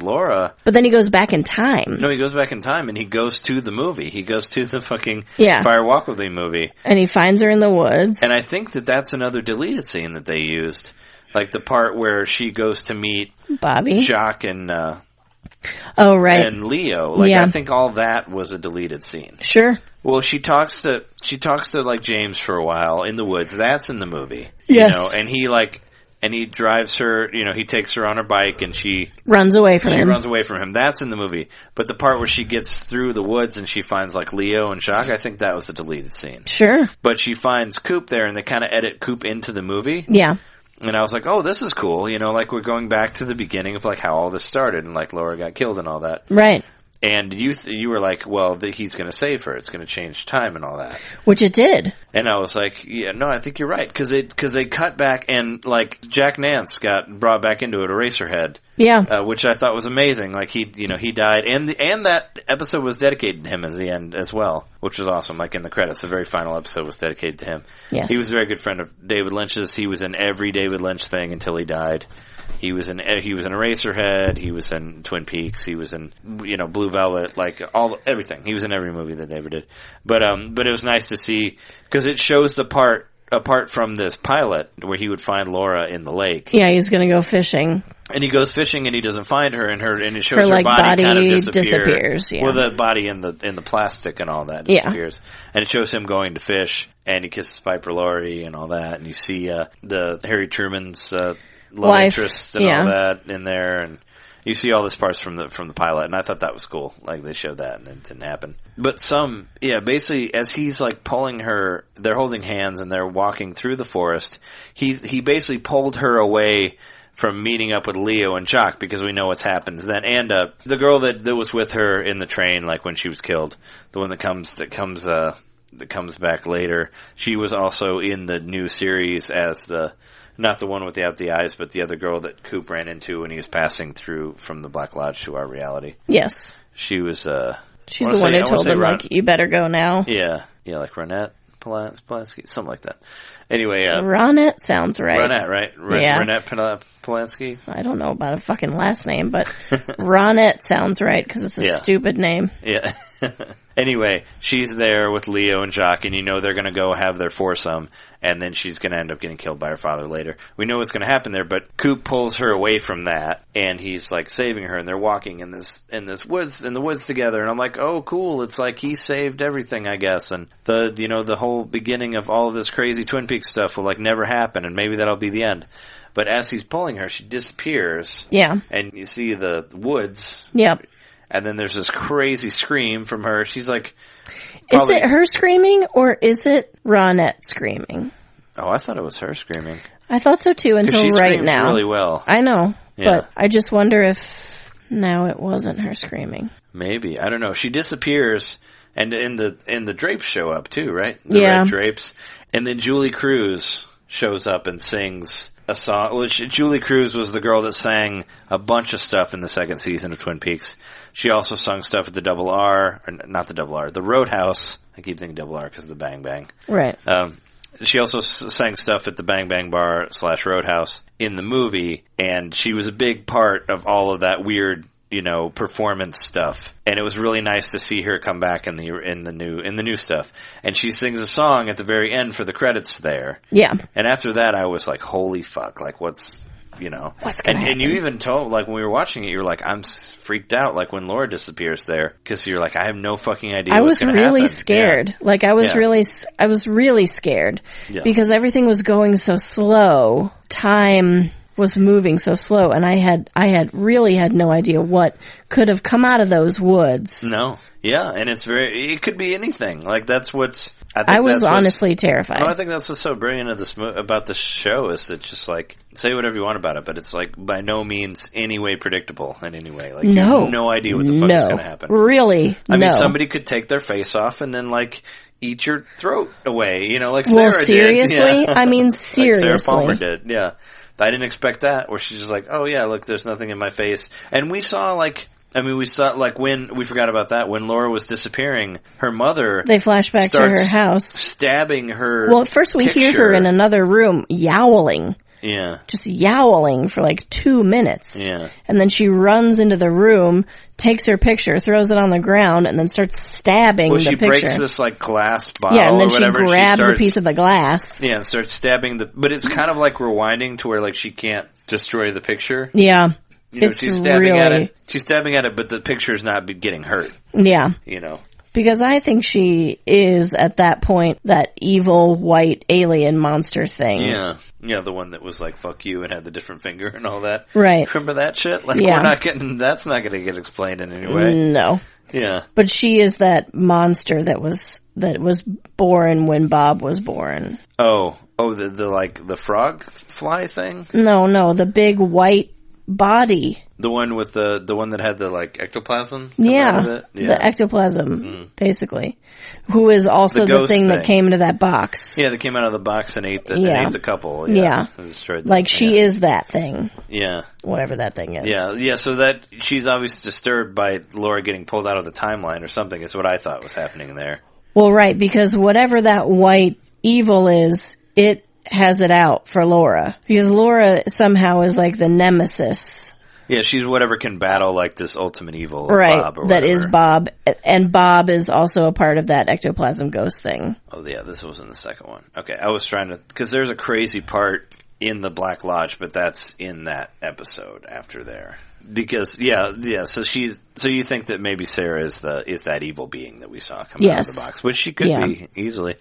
A: Laura.
B: But then he goes back in time.
A: No, he goes back in time and he goes to the movie. He goes to the fucking Fire Walk With Me movie.
B: And he finds her in the woods.
A: And I think that's another deleted scene that they used. Like the part where she goes to meet
B: Bobby,
A: Jacques, and and Leo. Like I think all that was a deleted scene.
B: Sure.
A: Well, she talks to like James for a while in the woods. That's in the movie.
B: Yes.
A: And he drives her, he takes her on her bike and she
B: runs away from him.
A: She runs away from him. That's in the movie. But the part where she gets through the woods and she finds like Leo and Jacques, I think that was a deleted scene.
B: Sure.
A: But she finds Coop there and they kind of edit Coop into the movie.
B: Yeah.
A: And I was like, oh, this is cool. Like we're going back to the beginning of like how all this started and like Laura got killed and all that.
B: Right.
A: And you were like, well, he's going to save her. It's going to change time and all that.
B: Which it did.
A: And I was like, yeah, no, I think you're right. Because they cut back and, like, Jack Nance got brought back into it, Eraserhead.
B: Yeah.
A: Which I thought was amazing. Like, he died. And that episode was dedicated to him as the end as well, which was awesome. Like, in the credits, the very final episode was dedicated to him.
B: Yes.
A: He was a very good friend of David Lynch's. He was in every David Lynch thing until he died. He was in Eraserhead. He was in Twin Peaks. He was in Blue Velvet. Like everything. He was in every movie that they ever did. But it was nice to see because it shows the part apart from this pilot where he would find Laura in the lake.
B: Yeah, he's going to go fishing.
A: And he goes fishing and he doesn't find her and it shows her
B: body
A: kind of
B: disappears. Yeah.
A: Well, the body in the plastic and all that disappears. Yeah. And it shows him going to fish and he kisses Piper Laurie and all that. And you see the Harry Truman's love interest and all that in there, and you see all this parts from the pilot, and I thought that was cool. Like they showed that, and it didn't happen. But basically, as he's like pulling her, they're holding hands and they're walking through the forest. He basically pulled her away from meeting up with Leo and Jacques because we know what's happened then. And the girl that was with her in the train, like when she was killed, the one that comes back later, she was also in the new series as not the one without the eyes, but the other girl that Coop ran into when he was passing through from the Black Lodge to our reality.
B: Yes.
A: She was,
B: she's the one who told him, like, you better go now.
A: Yeah. Yeah, like Ronette Polanski, something like that. Anyway,
B: Ronette sounds right.
A: Ronette, right?
B: Yeah.
A: Ronette Polanski?
B: I don't know about a fucking last name, but Ronette sounds right because it's a stupid name.
A: Yeah. Anyway, she's there with Leo and Jacques, and you know they're going to go have their foursome, and then she's going to end up getting killed by her father later. We know what's going to happen there, but Coop pulls her away from that, and he's like saving her, and they're walking in the woods together, and I'm like, oh, cool, it's like he saved everything, I guess, and the whole beginning of all of this crazy Twin Peaks stuff will like never happen, and maybe that'll be the end. But as he's pulling her, she disappears.
B: Yeah.
A: And you see the woods.
B: Yep.
A: And then there's this crazy scream from her. She's like...
B: Is it her screaming or is it Ronette screaming?
A: Oh, I thought it was her screaming.
B: I thought so too until
A: she
B: right now.
A: Really well.
B: I know. Yeah. But I just wonder if now it wasn't her screaming.
A: Maybe. I don't know. She disappears and in the drapes show up too, right? The red drapes. And then Julie Cruz shows up and sings a song. Well, Julie Cruz was the girl that sang a bunch of stuff in the second season of Twin Peaks. She also sung stuff at the Double R, or not the Double R, the Roadhouse. I keep thinking Double R because of the Bang Bang.
B: Right.
A: She also sang stuff at the Bang Bang Bar / Roadhouse in the movie, and she was a big part of all of that weird, performance stuff. And it was really nice to see her come back in the new stuff. And she sings a song at the very end for the credits there.
B: Yeah.
A: And after that, I was like, holy fuck, like what's gonna happen? And you even told, like when we were watching it, you were like, I'm freaked out, like when Laura disappears there, because you're like, I have no fucking idea what's gonna happen.
B: I was really scared. Yeah. Like I was really scared because everything was going so slow. Time was moving so slow, and I had really had no idea what could have come out of those woods.
A: No. Yeah, and it could be anything. Like that's what's...
B: I was honestly terrified.
A: I think that's what's so brilliant about this show is that just like, say whatever you want about it, but it's like by no means any way predictable in any way. Like you have no idea what the fuck is going to happen.
B: Really?
A: I mean, somebody could take their face off and then like eat your throat away, like
B: Sarah
A: did.
B: seriously? Yeah. I mean, seriously.
A: Like Sarah Palmer did, yeah. I didn't expect that, where she's just like, oh yeah, look, there's nothing in my face. And we saw when, we forgot about that, when Laura was disappearing, her mother...
B: They flash back to her house.
A: Stabbing her
B: Well, at first we hear her in another room yowling.
A: Yeah.
B: Just yowling for like 2 minutes.
A: Yeah.
B: And then she runs into the room, takes her picture, throws it on the ground, and then starts stabbing the picture.
A: Well, she breaks this like glass bottle
B: and then
A: or whatever.
B: She grabs a piece of the glass.
A: Yeah, and starts stabbing but it's kind of like rewinding to where like she can't destroy the picture.
B: Yeah.
A: She's stabbing at it. She's stabbing at it, but the picture's not getting hurt.
B: Yeah. Because I think she is, at that point, that evil white alien monster thing.
A: Yeah. Yeah, the one that was like, fuck you, and had the different finger and all that.
B: Right.
A: Remember that shit? Like, that's not going to get explained in any way.
B: No.
A: Yeah.
B: But she is that monster that was born when Bob was born.
A: Oh, the frog fly thing?
B: No, the big white body.
A: The one with the one that had the like ectoplasm?
B: Yeah, the ectoplasm, basically. Who is also the thing that came into that box.
A: Yeah, that came out of the box and ate the couple.
B: Yeah.
A: Destroyed them.
B: Like she is that thing.
A: Yeah.
B: Whatever that thing is.
A: Yeah, so that she's obviously disturbed by Laura getting pulled out of the timeline or something is what I thought was happening there.
B: Well, right, because whatever that white evil is, it has it out for Laura. Because Laura somehow is like the nemesis.
A: Yeah, she's whatever can battle like this ultimate evil,
B: right?
A: Bob or
B: that is Bob, and Bob is also a part of that ectoplasm ghost thing.
A: Oh yeah, this was in the second one. Okay, I was trying to, because there's a crazy part in the Black Lodge, but that's in that episode after there. Because so you think that maybe Sarah is that evil being that we saw come out of the box, which she could be easily.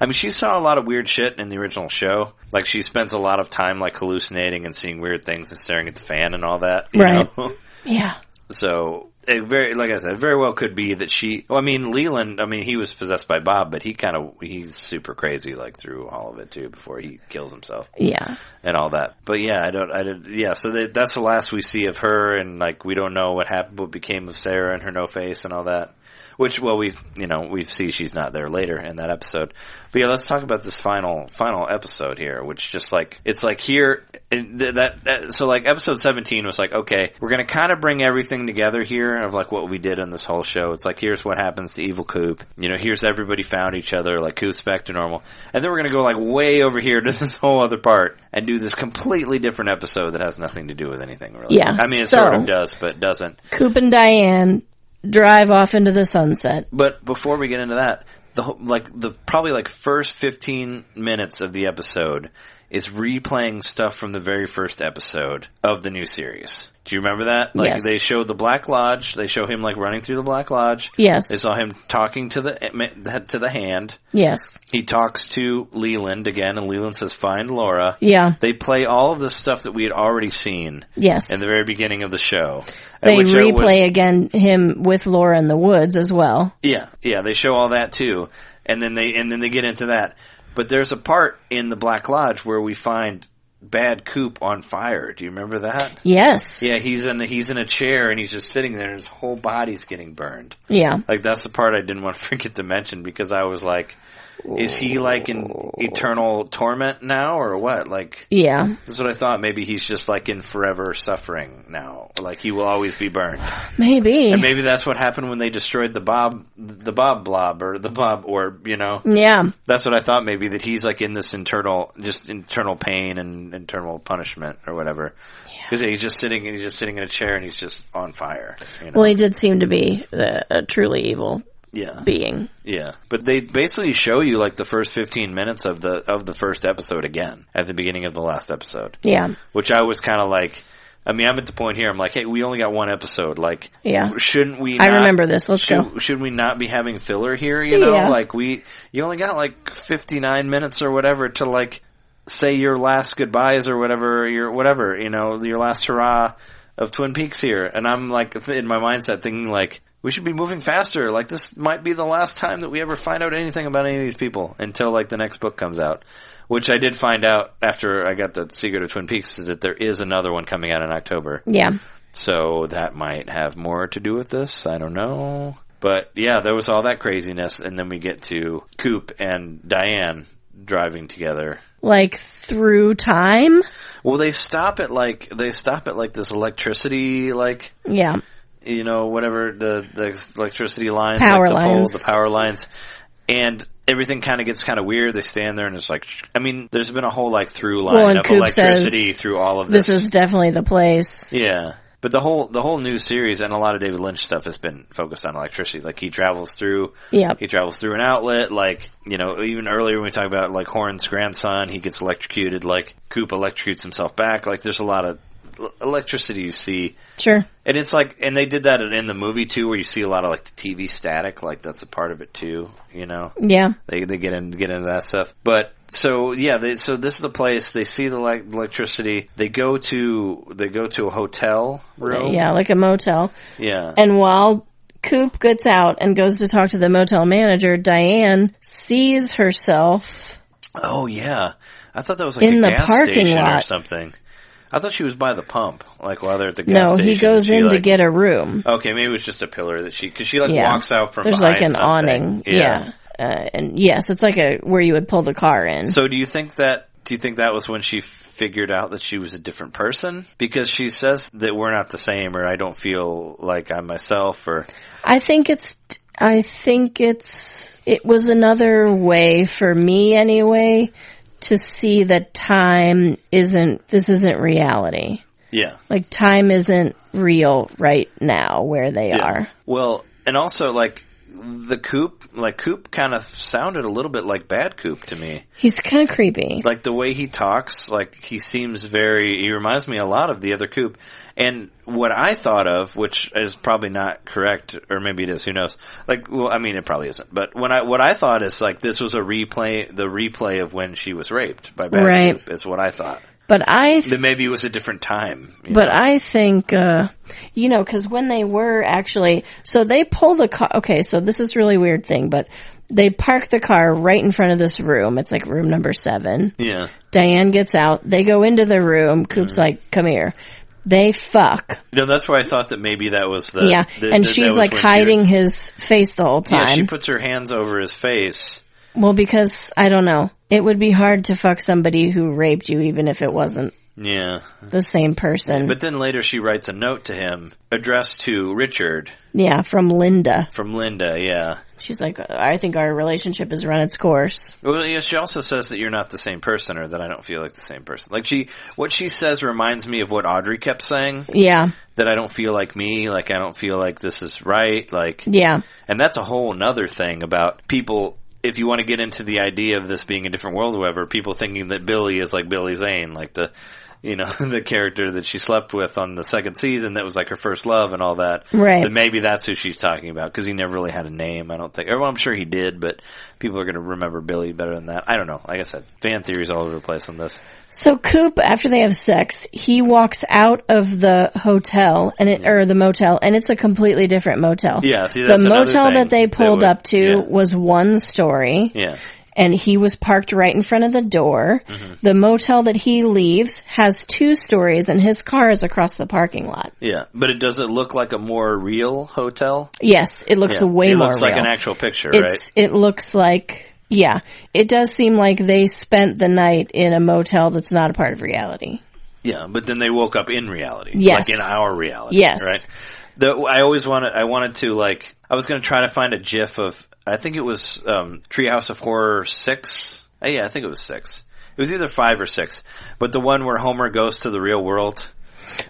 A: I mean, she saw a lot of weird shit in the original show. Like she spends a lot of time like hallucinating and seeing weird things and staring at the fan and all that. You know?
B: Yeah.
A: So like I said, very well could be that she. Well, I mean, Leland. I mean, he was possessed by Bob, but he's super crazy like through all of it too before he kills himself.
B: Yeah,
A: and all that. But yeah, I don't. Yeah, so that's the last we see of her, and like we don't know what happened, what became of Sarah and her no face and all that. Which, well, we see she's not there later in that episode. But yeah, let's talk about this final episode here, which just like, it's like here, so like episode 17 was like, okay, we're gonna kind of bring everything together here of like what we did in this whole show. It's like, here's what happens to Evil Coop. Here's everybody found each other, like Coop's back to normal. And then we're gonna go like way over here to this whole other part and do this completely different episode that has nothing to do with anything really.
B: Yeah.
A: I mean, it sort of does, but doesn't.
B: Coop and Diane drive off into the sunset.
A: But before we get into that, the first 15 minutes of the episode is replaying stuff from the very first episode of the new series. Do you remember that?
B: Yes.
A: They show the Black Lodge. They show him running through the Black Lodge.
B: Yes.
A: They saw him talking to the hand.
B: Yes.
A: He talks to Leland again, and Leland says, "Find Laura."
B: Yeah.
A: They play all of the stuff that we had already seen.
B: Yes.
A: In the very beginning of the show.
B: They replay again him with Laura in the woods as well.
A: Yeah. Yeah. They show all that too, and then they get into that. But there's a part in the Black Lodge where we find Bad Coop on fire. Do you remember that?
B: Yes.
A: Yeah, he's in a chair and he's just sitting there and his whole body's getting burned.
B: Yeah.
A: That's the part I didn't want to forget to mention because I was like, is he in eternal torment now or what?
B: Yeah.
A: That's what I thought. Maybe he's just in forever suffering now. He will always be burned.
B: Maybe.
A: And maybe that's what happened when they destroyed the Bob blob or the Bob orb,
B: Yeah.
A: That's what I thought, maybe, that he's in this internal pain and internal punishment or whatever. Because he's just sitting in a chair and he's just on fire.
B: Well, he did seem to be a truly evil being.
A: Yeah. But they basically show you the first 15 minutes of the first episode again at the beginning of the last episode.
B: Yeah.
A: Which I was kind of I'm at the point here, I'm hey, we only got one episode.
B: Yeah.
A: Shouldn't we
B: I remember this. Let's go.
A: Should we not be having filler here, you know?
B: Yeah.
A: You only got 59 minutes or whatever to say your last goodbyes or whatever, your last hurrah of Twin Peaks here. And I'm in my mindset thinking we should be moving faster. This might be the last time that we ever find out anything about any of these people until the next book comes out. Which I did find out after I got the Secret of Twin Peaks is that there is another one coming out in October.
B: Yeah.
A: So that might have more to do with this. I don't know. But yeah, there was all that craziness. And then we get to Coop and Diane driving together.
B: Through time?
A: Well, they stop at this electricity,
B: yeah.
A: Whatever the electricity lines,
B: power
A: the
B: lines.
A: The power lines. And everything kind of gets kind of weird. They stand there and it's there's been a whole through line of
B: Coop
A: electricity through all of this.
B: This is definitely the place.
A: Yeah. But the whole new series and a lot of David Lynch stuff has been focused on electricity. He travels through, he travels through an outlet. Even earlier when we talk about Horn's grandson, he gets electrocuted. Coop electrocutes himself back. There's a lot of electricity you see.
B: Sure.
A: And it's and they did that in the movie too, where you see a lot of the TV static. That's a part of it too.
B: Yeah.
A: They get into that stuff. But so yeah, so this is the place. They see the electricity. They go to a hotel room.
B: Yeah, a motel.
A: Yeah.
B: And while Coop gets out and goes to talk to the motel manager, Diane sees herself.
A: Oh yeah, I thought that was
B: in
A: a
B: the
A: gas
B: parking
A: station
B: lot
A: or something. I thought she was by the pump, while they're at the gas station.
B: No, he goes in to get a room.
A: Okay, maybe it was just a pillar that because she walks out from
B: There's
A: behind
B: an
A: something.
B: awning. Yeah. And yes, it's where you would pull the car in.
A: So do you think that was when she figured out that she was a different person? Because she says that we're not the same, or I don't feel like I'm myself, or... I think
B: it was another way for me anyway to see that this isn't reality.
A: Yeah.
B: Time isn't real right now where they are.
A: Well, and also the Coop kind of sounded a little bit like Bad Coop to me.
B: He's kind of creepy.
A: The way he talks, he seems he reminds me a lot of the other Coop. And what I thought of, which is probably not correct, or maybe it is, who knows? It probably isn't. But what I thought is this was the replay of when she was raped by Bad Coop, is what I thought.
B: But
A: that maybe it was a different time.
B: But I think, because when they were actually, so they pull the car. Okay, so this is a really weird thing, but they park the car right in front of this room. It's room number 7.
A: Yeah.
B: Diane gets out. They go into the room. Coop's come here. They fuck.
A: No, that's why I thought that maybe that was the...
B: Yeah, and she's hiding his face the whole time.
A: Yeah, she puts her hands over his face.
B: Well, because, I don't know. It would be hard to fuck somebody who raped you, even if it wasn't
A: Yeah.
B: the same person.
A: But then later she writes a note to him addressed to Richard.
B: Yeah, from Linda.
A: From Linda, yeah.
B: She's like, I think our relationship has run its course.
A: Well, yeah, she also says that you're not the same person, or that I don't feel like the same person. Like, what she says reminds me of what Audrey kept saying.
B: Yeah.
A: That I don't feel like me, like I don't feel like this is right, like...
B: Yeah.
A: And that's a whole nother thing about people, if you want to get into the idea of this being a different world or whatever, people thinking that Billy is like Billy Zane, like the character that she slept with on the second season that was like her first love and all that.
B: Right.
A: That maybe that's who she's talking about, because he never really had a name, I don't think. Well, I'm sure he did, but people are going to remember Billy better than that. I don't know. Like I said, fan theories all over the place on this.
B: So Coop, after they have sex, he walks out of the hotel or the motel, and it's a completely different motel.
A: Yeah, see, that's
B: the motel
A: thing
B: that they pulled up to
A: yeah.
B: was one story.
A: Yeah.
B: And he was parked right in front of the door. Mm-hmm. The motel that he leaves has 2 stories, and his car is across the parking lot.
A: Yeah, but does it look like a more real hotel?
B: Yes, it looks way more real. It
A: looks like an actual picture, right?
B: It looks like... Yeah, it does seem like they spent the night in a motel that's not a part of reality.
A: Yeah, but then they woke up in reality.
B: Yes.
A: Like in our reality.
B: Yes.
A: Right? I wanted to, like, I was going to try to find a GIF of, I think it was Treehouse of Horror 6. Yeah, I think it was 6. It was either 5 or 6. But the one where Homer goes to the real world.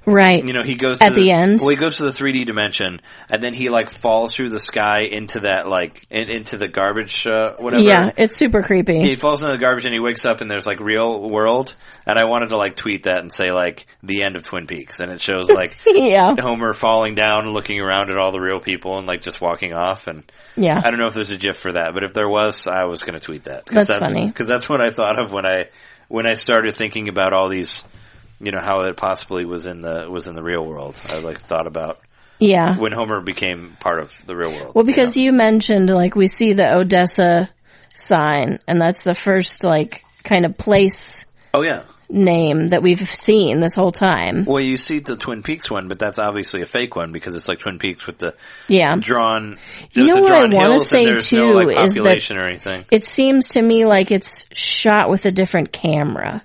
B: Right.
A: You know, he goes to
B: at the end.
A: Well, he goes to the 3D dimension, and then he like falls through the sky into that like into the garbage, whatever.
B: Yeah, it's super creepy.
A: He falls into the garbage and he wakes up and there's like real world. And I wanted to like tweet that and say like the end of Twin Peaks, and it shows like
B: yeah.
A: Homer falling down and looking around at all the real people and like just walking off. And
B: yeah,
A: I don't know if there's a GIF for that, but if there was, I was going to tweet that.
B: That's funny,
A: because that's what I thought of when I started thinking about all these. You know, how it possibly was in the real world. I like thought about when Homer became part of the real world.
B: Well, because you mentioned like we see the Odessa sign, and that's the first like kind of place.
A: Oh yeah.
B: Name that we've seen this whole time.
A: Well, you see the Twin Peaks one, but that's obviously a fake one because it's like Twin Peaks with the drawn.
B: You know what I want to say too
A: no, like,
B: is that
A: or anything.
B: It seems to me like it's shot with a different camera.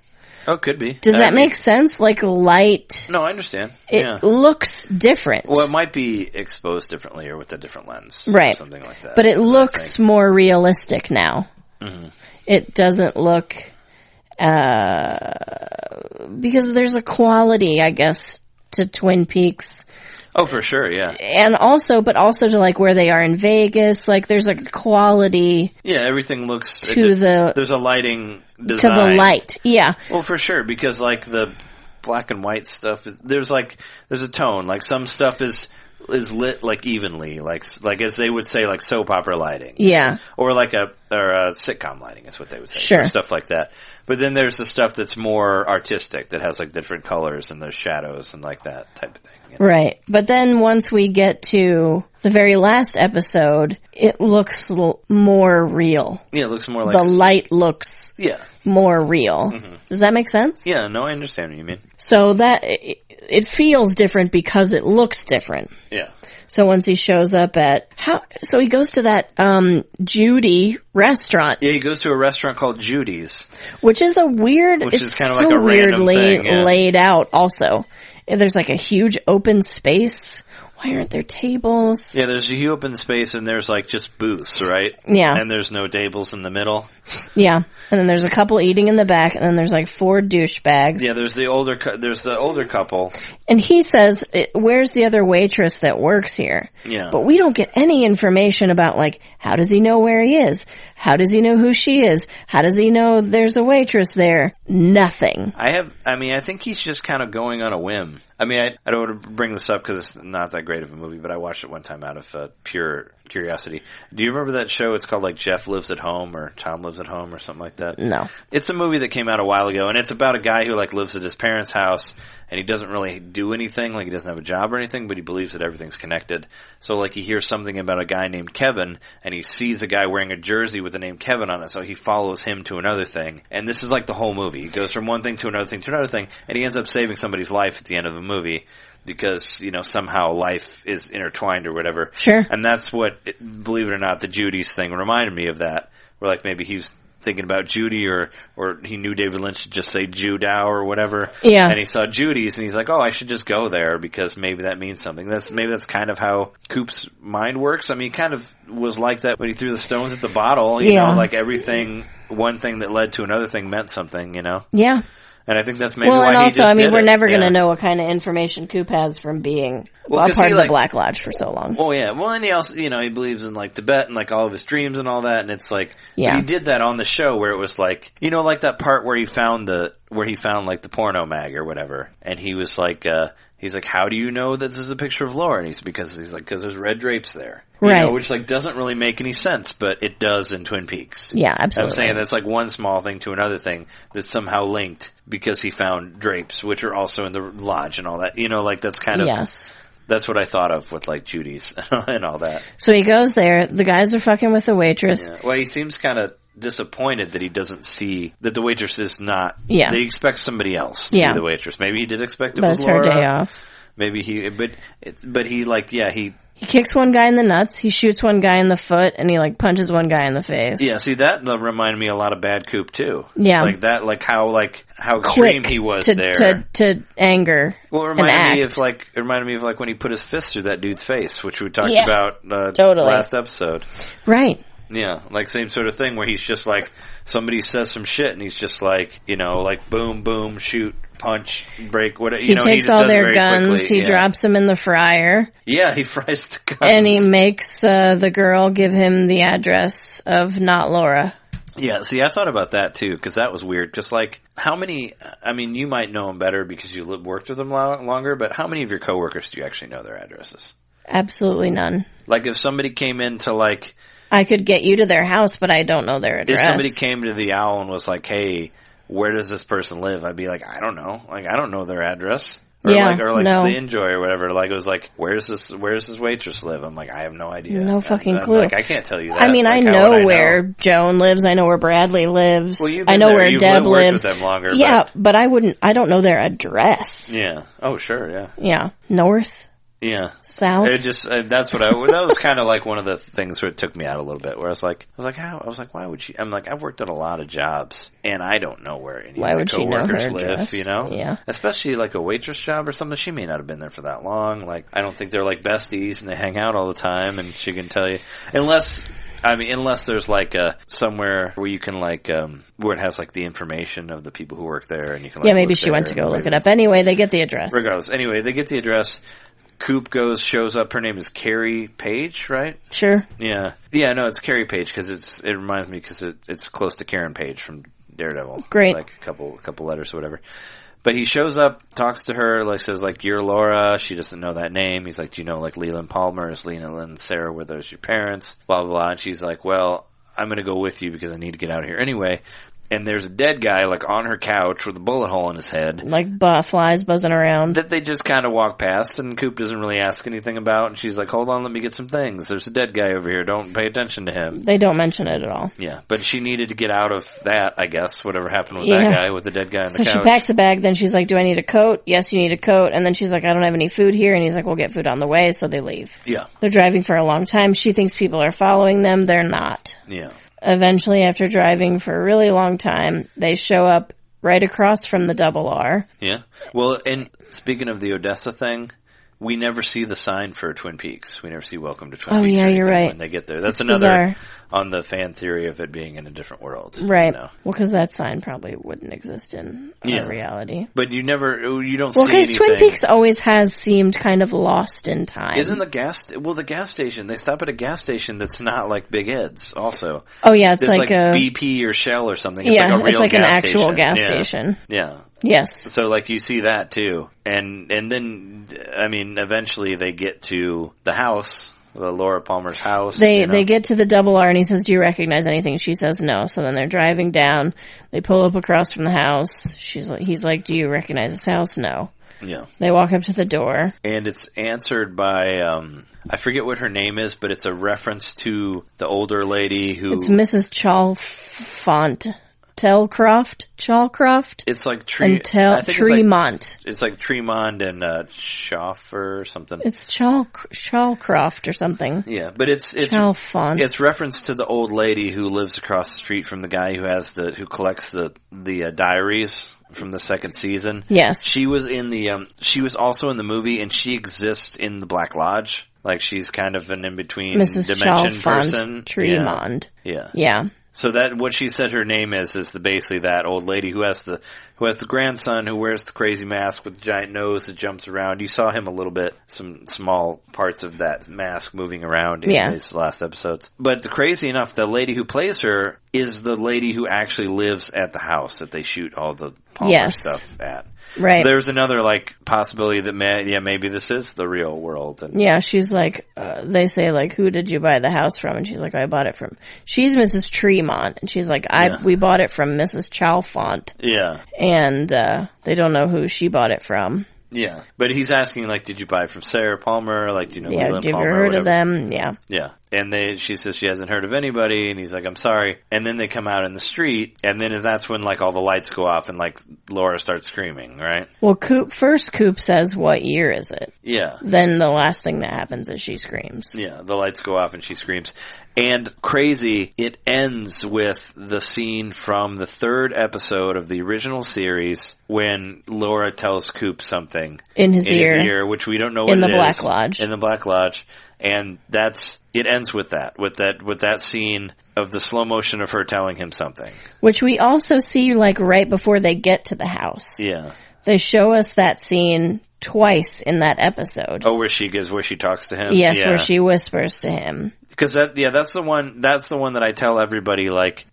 A: Oh, could be.
B: Does that make sense? Like light.
A: No, I understand.
B: It looks different.
A: Well, it might be exposed differently or with a different lens.
B: Right.
A: Or something like that.
B: But it looks more realistic now.
A: Mm-hmm.
B: It doesn't look, because there's a quality, I guess, to Twin Peaks.
A: Oh, for sure, yeah.
B: And also to like where they are in Vegas, like there's a quality.
A: Yeah, everything looks there's a lighting design.
B: To the light, yeah.
A: Well, for sure, because like the black and white stuff there's a tone. Like some stuff is lit like evenly, like as they would say, like soap opera lighting.
B: Yeah.
A: Or like a sitcom lighting is what they would say.
B: Sure.
A: Or stuff like that. But then there's the stuff that's more artistic that has like different colors and there's shadows and like that type of thing. You know?
B: Right. But then once we get to the very last episode, it looks more real.
A: Yeah, it looks more like...
B: The light looks more real. Mm-hmm. Does that make sense?
A: Yeah, no, I understand what you mean.
B: So that... It feels different because it looks different.
A: Yeah.
B: So once he shows up so he goes to that, Judy restaurant.
A: Yeah, he goes to a restaurant called Judy's.
B: Which is a weird,
A: it's kind of
B: so
A: like a
B: weirdly
A: thing, yeah.
B: laid out also. There's like a huge open space. Why aren't there tables?
A: Yeah, there's a huge open space and there's like just booths, right?
B: Yeah.
A: And there's no tables in the middle.
B: Yeah. And then there's a couple eating in the back, and then there's like 4 douchebags.
A: Yeah, there's the older couple.
B: And he says, where's the other waitress that works here?
A: Yeah.
B: But we don't get any information about like, how does he know where he is? How does he know who she is? How does he know there's a waitress there? Nothing.
A: I think he's just kind of going on a whim. I mean, I don't want to bring this up because it's not that great of a movie, but I watched it one time out of pure curiosity. Do you remember that show? It's called like Jeff Lives at Home or Tom Lives at Home or something like that.
B: No.
A: It's a movie that came out a while ago, and it's about a guy who like lives at his parents' house, and he doesn't really do anything, like he doesn't have a job or anything, but he believes that everything's connected. So like he hears something about a guy named Kevin, and he sees a guy wearing a jersey with the name Kevin on it, so he follows him to another thing. And this is like the whole movie. He goes from one thing to another thing to another thing, and he ends up saving somebody's life at the end of the movie. Because, you know, somehow life is intertwined or whatever.
B: Sure.
A: And that's what, believe it or not, the Judy's thing reminded me of that. Where, like, maybe he's thinking about Judy, or he knew David Lynch should just say Judow or whatever.
B: Yeah.
A: And he saw Judy's, and he's like, oh, I should just go there because maybe that means something. That's kind of how Coop's mind works. I mean, he kind of was like that when he threw the stones at the bottle. You know, like everything, one thing that led to another thing meant something, you know?
B: Yeah.
A: And I think that's maybe
B: why
A: he just did it.
B: Well, and also, we're never going to know what kind of information Coop has from being a part of the Black Lodge for so long.
A: Oh, yeah. Well, and he also, you know, he believes in, like, Tibet and, like, all of his dreams and all that, and it's like, but he did that on the show where it was like, you know, like that part where he found like, the porno mag or whatever, and he was like, he's like, how do you know that this is a picture of Laura? And he's like, because there's red drapes there. You know, which, like, doesn't really make any sense, but it does in Twin Peaks.
B: Yeah, absolutely.
A: I'm saying that's like one small thing to another thing that's somehow linked because he found drapes, which are also in the lodge and all that. You know, like, that's kind of...
B: Yes.
A: That's what I thought of with, like, Judy's and all that.
B: So he goes there. The guys are fucking with the waitress.
A: Yeah. Well, he seems kind of disappointed that he doesn't see that the waitress is not...
B: Yeah.
A: They expect somebody else to be the waitress. Maybe he did expect it was
B: Laura. But it's her day off.
A: Maybe he... But he, like, yeah, he...
B: He kicks one guy in the nuts, he shoots one guy in the foot, and he, like, punches one guy in the face.
A: Yeah, see, that reminded me a lot of Bad Coop, too.
B: Yeah.
A: Like, that, how extreme he was there.
B: To anger.
A: Well, it reminded me of, like, when he put his fist through that dude's face, which we talked about last episode.
B: Right.
A: Yeah, like, same sort of thing where he's just, like, somebody says some shit, and he's just, like, you know, like, boom, boom, shoot, punch, break, whatever.
B: He takes all their guns,
A: quickly.
B: He drops them in the fryer.
A: Yeah, he fries the guns.
B: And he makes the girl give him the address of not Laura.
A: Yeah, see, I thought about that, too, because that was weird. Because, like, how many... I mean, you might know them better because you worked with them longer, but how many of your coworkers do you actually know their addresses?
B: Absolutely none.
A: Like, if somebody came into, like...
B: I could get you to their house, but I don't know their address.
A: If somebody came to the Owl and was like, hey, where does this person live? I'd be like, I don't know. Like, I don't know their address. Or
B: no.
A: the Enjoy or whatever. Like, it was like, where's this waitress live? I'm like, I have no idea.
B: No fucking clue.
A: Like, I can't tell you that.
B: I mean,
A: like,
B: I know where Joan lives. I know where Bradley lives.
A: Well,
B: I know where Deb lives.
A: With them longer,
B: yeah, but I don't know their address.
A: Yeah. Oh, sure, yeah.
B: Yeah. North.
A: Yeah.
B: South.
A: It just, that was kind of like one of the things where it took me out a little bit, where I was like, why would she, I'm like, I've worked at a lot of jobs, and I don't know where any of my coworkers live, you know?
B: Yeah.
A: Especially like a waitress job or something, she may not have been there for that long, like, I don't think they're like besties and they hang out all the time, and she can tell you, unless there's like somewhere where you can like, where it has like the information of the people who work there, and you can like,
B: maybe she went to go look it up. Anyway, they get the address.
A: Regardless, anyway, they get the address. Coop shows up. Her name is Carrie Page, right?
B: Sure.
A: Yeah. Yeah, no, it's Carrie Page because it reminds me because it's close to Karen Page from Daredevil.
B: Great.
A: Like a couple letters or whatever. But he shows up, talks to her, like says like, you're Laura. She doesn't know that name. He's like, do you know like Leland Palmer? Is Leland and Sarah were those your parents? Blah, blah, blah. And she's like, well, I'm going to go with you because I need to get out of here anyway. And there's a dead guy, like, on her couch with a bullet hole in his head.
B: Like, flies buzzing around.
A: That they just kind of walk past, and Coop doesn't really ask anything about. And she's like, hold on, let me get some things. There's a dead guy over here. Don't pay attention to him.
B: They don't mention it at all.
A: Yeah, but she needed to get out of that, I guess, whatever happened with that guy, with the dead guy on the couch.
B: So she packs a bag, then she's like, do I need a coat? Yes, you need a coat. And then she's like, I don't have any food here. And he's like, we'll get food on the way, so they leave.
A: Yeah.
B: They're driving for a long time. She thinks people are following them. They're not.
A: Yeah.
B: Eventually, after driving for a really long time, they show up right across from the Double R.
A: Yeah. Well, and speaking of the Odessa thing, we never see the sign for Twin Peaks. We never see Welcome to Twin Peaks.
B: Oh, yeah, you're right.
A: When they get there. That's another on the fan theory of it being in a different world.
B: Right.
A: You know?
B: Well, because that sign probably wouldn't exist in reality.
A: But you don't see anything.
B: Well, because Twin Peaks always has seemed kind of lost in time.
A: Isn't the gas station, they stop at a gas station that's not like Big Ed's also.
B: Oh, yeah, it's like a
A: BP or Shell or something. It's like a real
B: it's like
A: gas
B: an actual
A: station.
B: gas station.
A: Yeah.
B: Yes.
A: So, like, you see that, too. And then, I mean, eventually they get to the house, the Laura Palmer's house.
B: They get to the Double R, and he says, do you recognize anything? She says no. So then they're driving down. They pull up across from the house. He's like, do you recognize this house? No.
A: Yeah.
B: They walk up to the door.
A: And it's answered by, I forget what her name is, but it's a reference to the older lady who...
B: It's Mrs. Chalfont. Chalcroft.
A: It's like
B: Tremont.
A: It's like Tremont and Schoffer or something.
B: It's Chalcroft or something.
A: Yeah, but it's
B: Chalfont.
A: It's reference to the old lady who lives across the street from the guy who collects the diaries from the second season.
B: Yes,
A: she was she was also in the movie, and she exists in the Black Lodge. Like, she's kind of an in-between
B: Mrs.
A: dimension
B: Chalfont
A: person.
B: Tremont.
A: Yeah. So that what she said her name is basically that old lady who has the grandson who wears the crazy mask with the giant nose that jumps around. You saw him a little bit, some small parts of that mask moving around in these last episodes. But crazy enough, the lady who plays her is the lady who actually lives at the house that they shoot all the Palmer stuff at.
B: Right.
A: So there's another possibility that maybe this is the real world. And
B: she's like, they say who did you buy the house from? And she's like, I bought it from. She's Mrs. Tremont, and she's like, we bought it from Mrs. Chalfont.
A: Yeah.
B: And they don't know who she bought it from.
A: Yeah, but he's asking did you buy it from Sarah Palmer? Do you know Leland
B: have you
A: Palmer?
B: Heard of them? Yeah.
A: Yeah. And she says she hasn't heard of anybody, and he's like, I'm sorry. And then they come out in the street, and then that's when all the lights go off and Laura starts screaming, right?
B: Well, Coop says, what year is it?
A: Yeah.
B: Then the last thing that happens is she screams.
A: Yeah, the lights go off and she screams. And crazy, it ends with the scene from the third episode of the original series when Laura tells Coop something
B: in his ear,
A: which we don't know what it is.
B: In the Black Lodge.
A: In the Black Lodge. And it ends with that scene of the slow motion of her telling him something. Which
B: we also see right before they get to the house.
A: Yeah.
B: They show us that scene twice in that episode.
A: Oh, where she talks to him?
B: Yes, where she whispers to him.
A: Because that's the one that I tell everybody,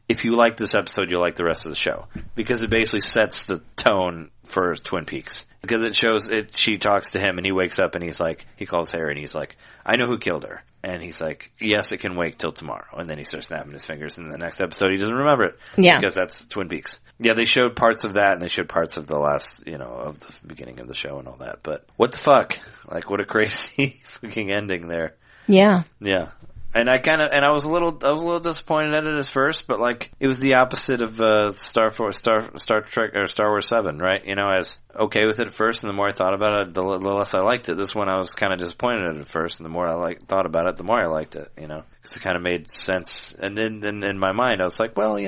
A: if you like this episode, you'll like the rest of the show. Because it basically sets the tone for Twin Peaks. Because it shows she talks to him and he wakes up and he calls Harry and he's like, I know who killed her. And he's like, yes, it can wait till tomorrow. And then he starts snapping his fingers, and in the next episode he doesn't remember it.
B: Yeah.
A: Because that's Twin Peaks. Yeah, they showed parts of that, and they showed parts of the last, of the beginning of the show and all that. But what the fuck? What a crazy fucking ending there.
B: Yeah.
A: Yeah. And I was a little disappointed at it at first, but it was the opposite of Star Trek or Star Wars 7, right? I was okay with it at first, and the more I thought about it, the less I liked it. This one I was kind of disappointed at it at first, and the more I thought about it, the more I liked it, because it kind of made sense. And then in my mind, I was like, well,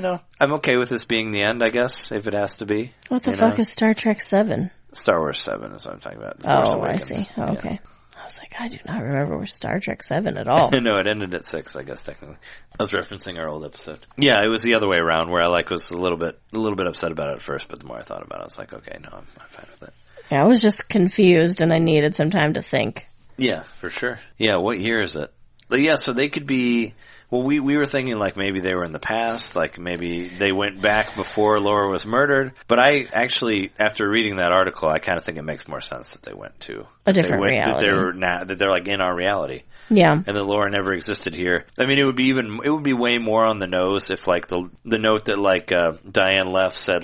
A: I'm okay with this being the end, I guess, if it has to be.
B: What the fuck is Star Trek 7?
A: Star Wars 7 is what I'm talking about.
B: Oh, I see. Oh, okay. Yeah. I was like, I do not remember Star Trek 7 at all.
A: No, it ended at 6, I guess, technically. I was referencing our old episode. Yeah, it was the other way around, where I was a little bit upset about it at first, but the more I thought about it, I was like, okay, no, I'm fine with it.
B: Yeah, I was just confused, and I needed some time to think.
A: Yeah, for sure. Yeah, what year is it? But yeah, so they could be... Well, we were thinking maybe they were in the past, maybe they went back before Laura was murdered. But I actually, after reading that article, I kind of think it makes more sense that they went to
B: a different reality.
A: That they're in our reality.
B: Yeah.
A: And that Laura never existed here. I mean, it would be way more on the nose if the note that Diane left said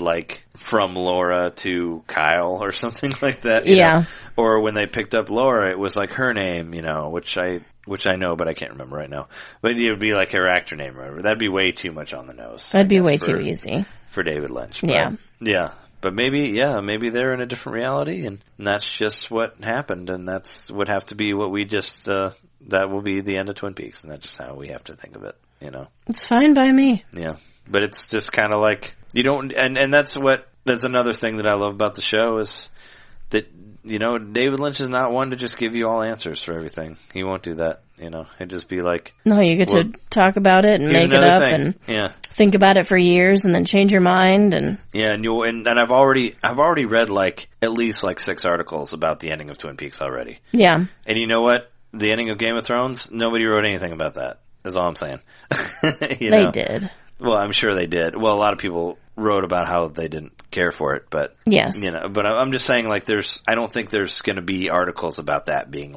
A: from Laura to Kyle or something like that. You know? Or when they picked up Laura, it was her name, which I know, but I can't remember right now. But it would be her actor name or whatever. That'd be way too much on the nose.
B: That'd be way too easy.
A: For David Lynch. But,
B: yeah.
A: Yeah. But maybe they're in a different reality, and that's just what happened, and that's would have to be what we just, that will be the end of Twin Peaks, and that's just how we have to think of it,
B: It's fine by me.
A: Yeah. But it's just kind of you don't, and that's another thing that I love about the show is that, David Lynch is not one to just give you all answers for everything. He won't do that, He'd just be
B: no, you get to talk about it and make it up and think about it for years and then change your mind and
A: and I've already read at least 6 articles about the ending of Twin Peaks already.
B: Yeah.
A: And you know what? The ending of Game of Thrones, nobody wrote anything about that. Is all I'm saying.
B: They did.
A: Well, I'm sure they did. Well, a lot of people wrote about how they didn't care for it, but
B: yes,
A: but I'm just saying I don't think there's going to be articles about that being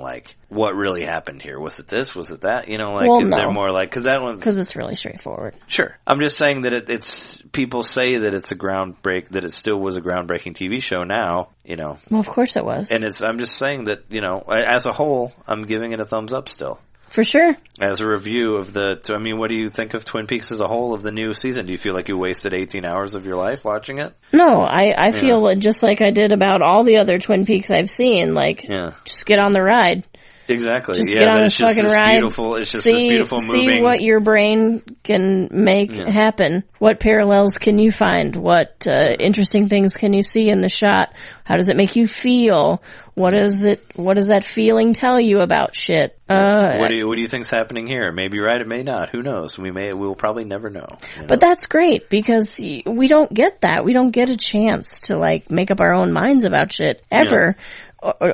A: what really happened here. Was it this? Was it that?
B: Well, no.
A: They're more because
B: it's really straightforward.
A: Sure. I'm just saying that it's people say that it's that it still was a groundbreaking TV show now,
B: Well, of course it was.
A: And I'm just saying that, as a whole, I'm giving it a thumbs up still.
B: For sure.
A: As a review of what do you think of Twin Peaks as a whole of the new season? Do you feel like you wasted 18 hours of your life watching it?
B: No, I feel just like I did about all the other Twin Peaks I've seen. Like, just get on the ride.
A: Exactly.
B: Just get on this fucking ride.
A: It's just this beautiful moving.
B: See what your brain can make happen. What parallels can you find? What interesting things can you see in the shot? How does it make you feel? What does that feeling tell you about shit?
A: What do you think's happening here? It may be right, it may not. Who knows? We'll probably never know.
B: But that's great because we don't get that. We don't get a chance to like make up our own minds about shit ever. Yeah.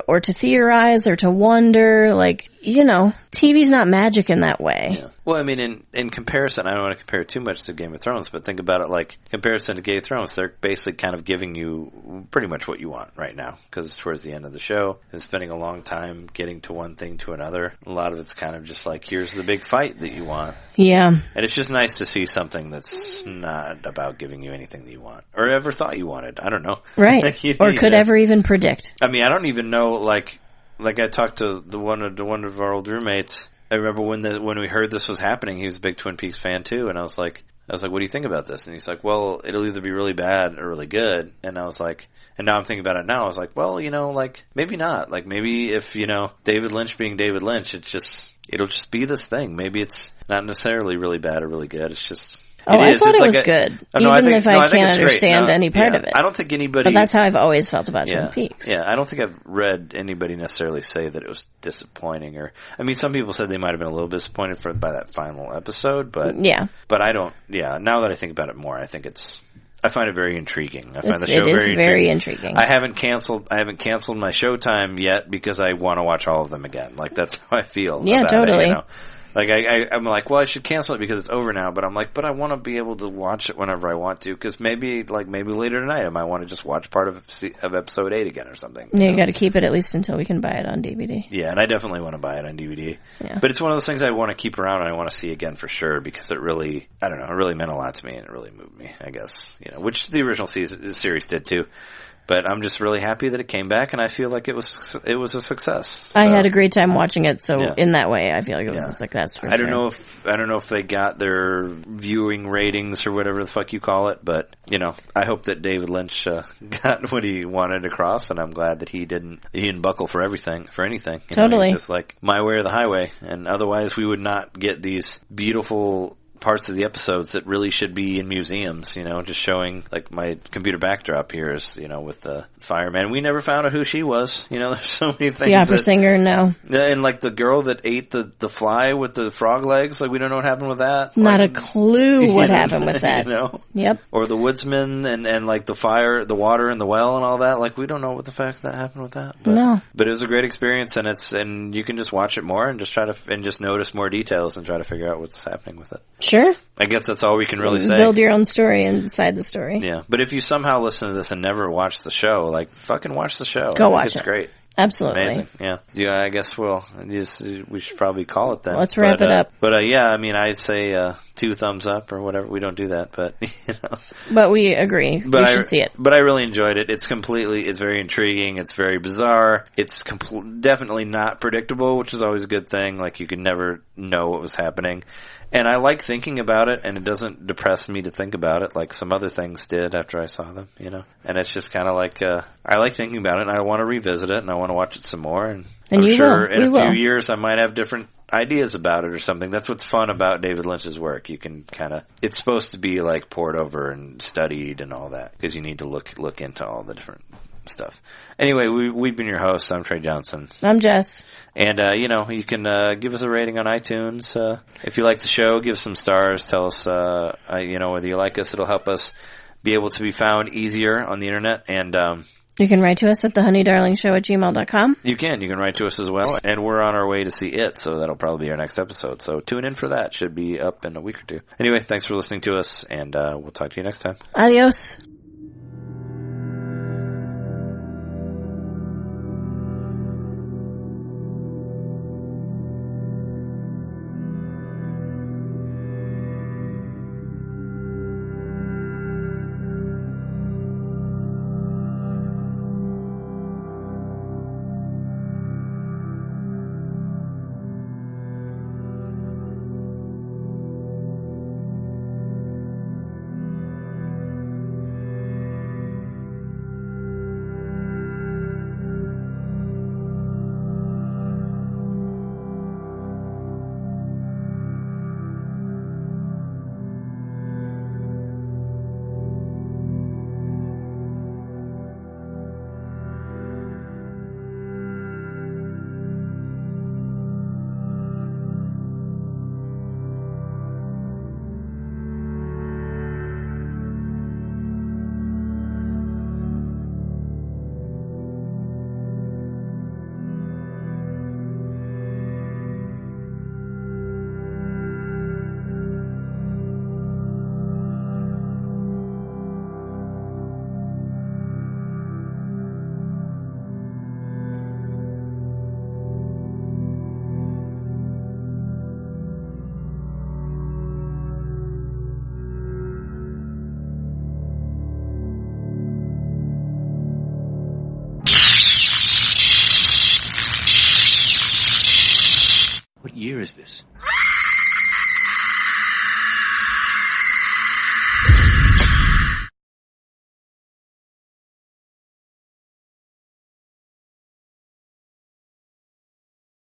B: Or to theorize or to wonder, like, TV's not magic in that way.
A: Yeah. Well, I mean, in comparison, I don't want to compare too much to Game of Thrones, but think about it like comparison to Game of Thrones. They're basically kind of giving you pretty much what you want right now because it's towards the end of the show. And spending a long time getting to one thing to another. A lot of it's kind of just like, here's the big fight that you want.
B: Yeah.
A: And it's just nice to see something that's not about giving you anything that you want or ever thought you wanted. I don't know.
B: Right. Or could ever even predict.
A: I mean, I don't even know, like I talked to one of our old roommates. I remember when we heard this was happening, he was a big Twin Peaks fan too, and I was like, what do you think about this? And he's like, well, it'll either be really bad or really good. And I was like, and now I'm thinking about it now, I was like, well, like, maybe not. Like, maybe if, David Lynch being David Lynch, it'll just be this thing. Maybe it's not necessarily really bad or really good. It's just...
B: I thought it was good, even if I can't understand any part of it.
A: I don't think anybody...
B: But that's how I've always felt about Twin Peaks.
A: Yeah, I don't think I've read anybody necessarily say that it was disappointing. I mean, some people said they might have been a little disappointed by that final episode, but... Yeah. But I don't... Yeah, now that I think about it more, I think I find it very intriguing. I find the show very intriguing. I haven't canceled my Showtime yet because I want to watch all of them again. Like, that's how I feel.
B: Yeah,
A: about
B: totally.
A: It, Like, I'm like, well, I should cancel it because it's over now, but I'm like, but I want to be able to watch it whenever I want to, because maybe later tonight I might want to just watch part of episode 8 again or something.
B: Yeah, you got to keep it at least until we can buy it on DVD.
A: Yeah, and I definitely want to buy it on DVD. Yeah. But it's one of those things I want to keep around and I want to see again for sure, because it really, I don't know, it really meant a lot to me and it really moved me, I guess, which the original series did too. But I'm just really happy that it came back, and I feel like it was a success. So,
B: I had a great time watching it, so in that way, I feel like it was a success. For
A: I don't know if they got their viewing ratings or whatever the fuck you call it, but I hope that David Lynch got what he wanted across, and I'm glad that he didn't buckle for anything.
B: Totally,
A: just like my way or the highway, and otherwise we would not get these beautiful parts of the episodes that really should be in museums, just showing, like, my computer backdrop here is, with the fireman. We never found out who she was. There's so many things.
B: Yeah, for Singer, no.
A: And, like, the girl that ate the fly with the frog legs, like, we don't know what happened with that.
B: Not a clue what happened with that. Yep.
A: Or the woodsman and, like, the fire, the water in the well and all that. Like, we don't know what the fact that happened with that. But it was a great experience, and you can just watch it more and just just notice more details and try to figure out what's happening with it.
B: Sure.
A: I guess that's all we can really say.
B: Build your own story inside the story.
A: Yeah. But if you somehow listen to this and never watch the show, like, fucking watch the show.
B: Go watch it.
A: It's great.
B: Absolutely.
A: Amazing. Yeah. I guess we should probably call it then.
B: Let's wrap it up.
A: But yeah, I mean, I'd say 2 thumbs up or whatever. We don't do that, but
B: But we agree. You should see it.
A: But I really enjoyed it. It's very intriguing. It's very bizarre. It's definitely not predictable, which is always a good thing. Like, you could never know what was happening. And I like thinking about it, and it doesn't depress me to think about it like some other things did after I saw them, And it's just kind of like, I like thinking about it, and I want to revisit it, and I want to watch it some more. And I'm sure in a few years I might have different ideas about it or something. That's what's fun about David Lynch's work. You can it's supposed to be like poured over and studied and all that, because you need to look into all the different stuff. Anyway, we've been your hosts. I'm Trey Johnson.
B: I'm Jess.
A: And, you can give us a rating on iTunes. If you like the show, give some stars. Tell us, whether you like us. It'll help us be able to be found easier on the internet. And
B: you can write to us at thehoneydarlingshow@gmail.com.
A: You can write to us as well. And we're on our way to see it, so that'll probably be our next episode. So tune in for that. Should be up in a week or 2. Anyway, thanks for listening to us, and we'll talk to you next time.
B: Adios.
C: year is this?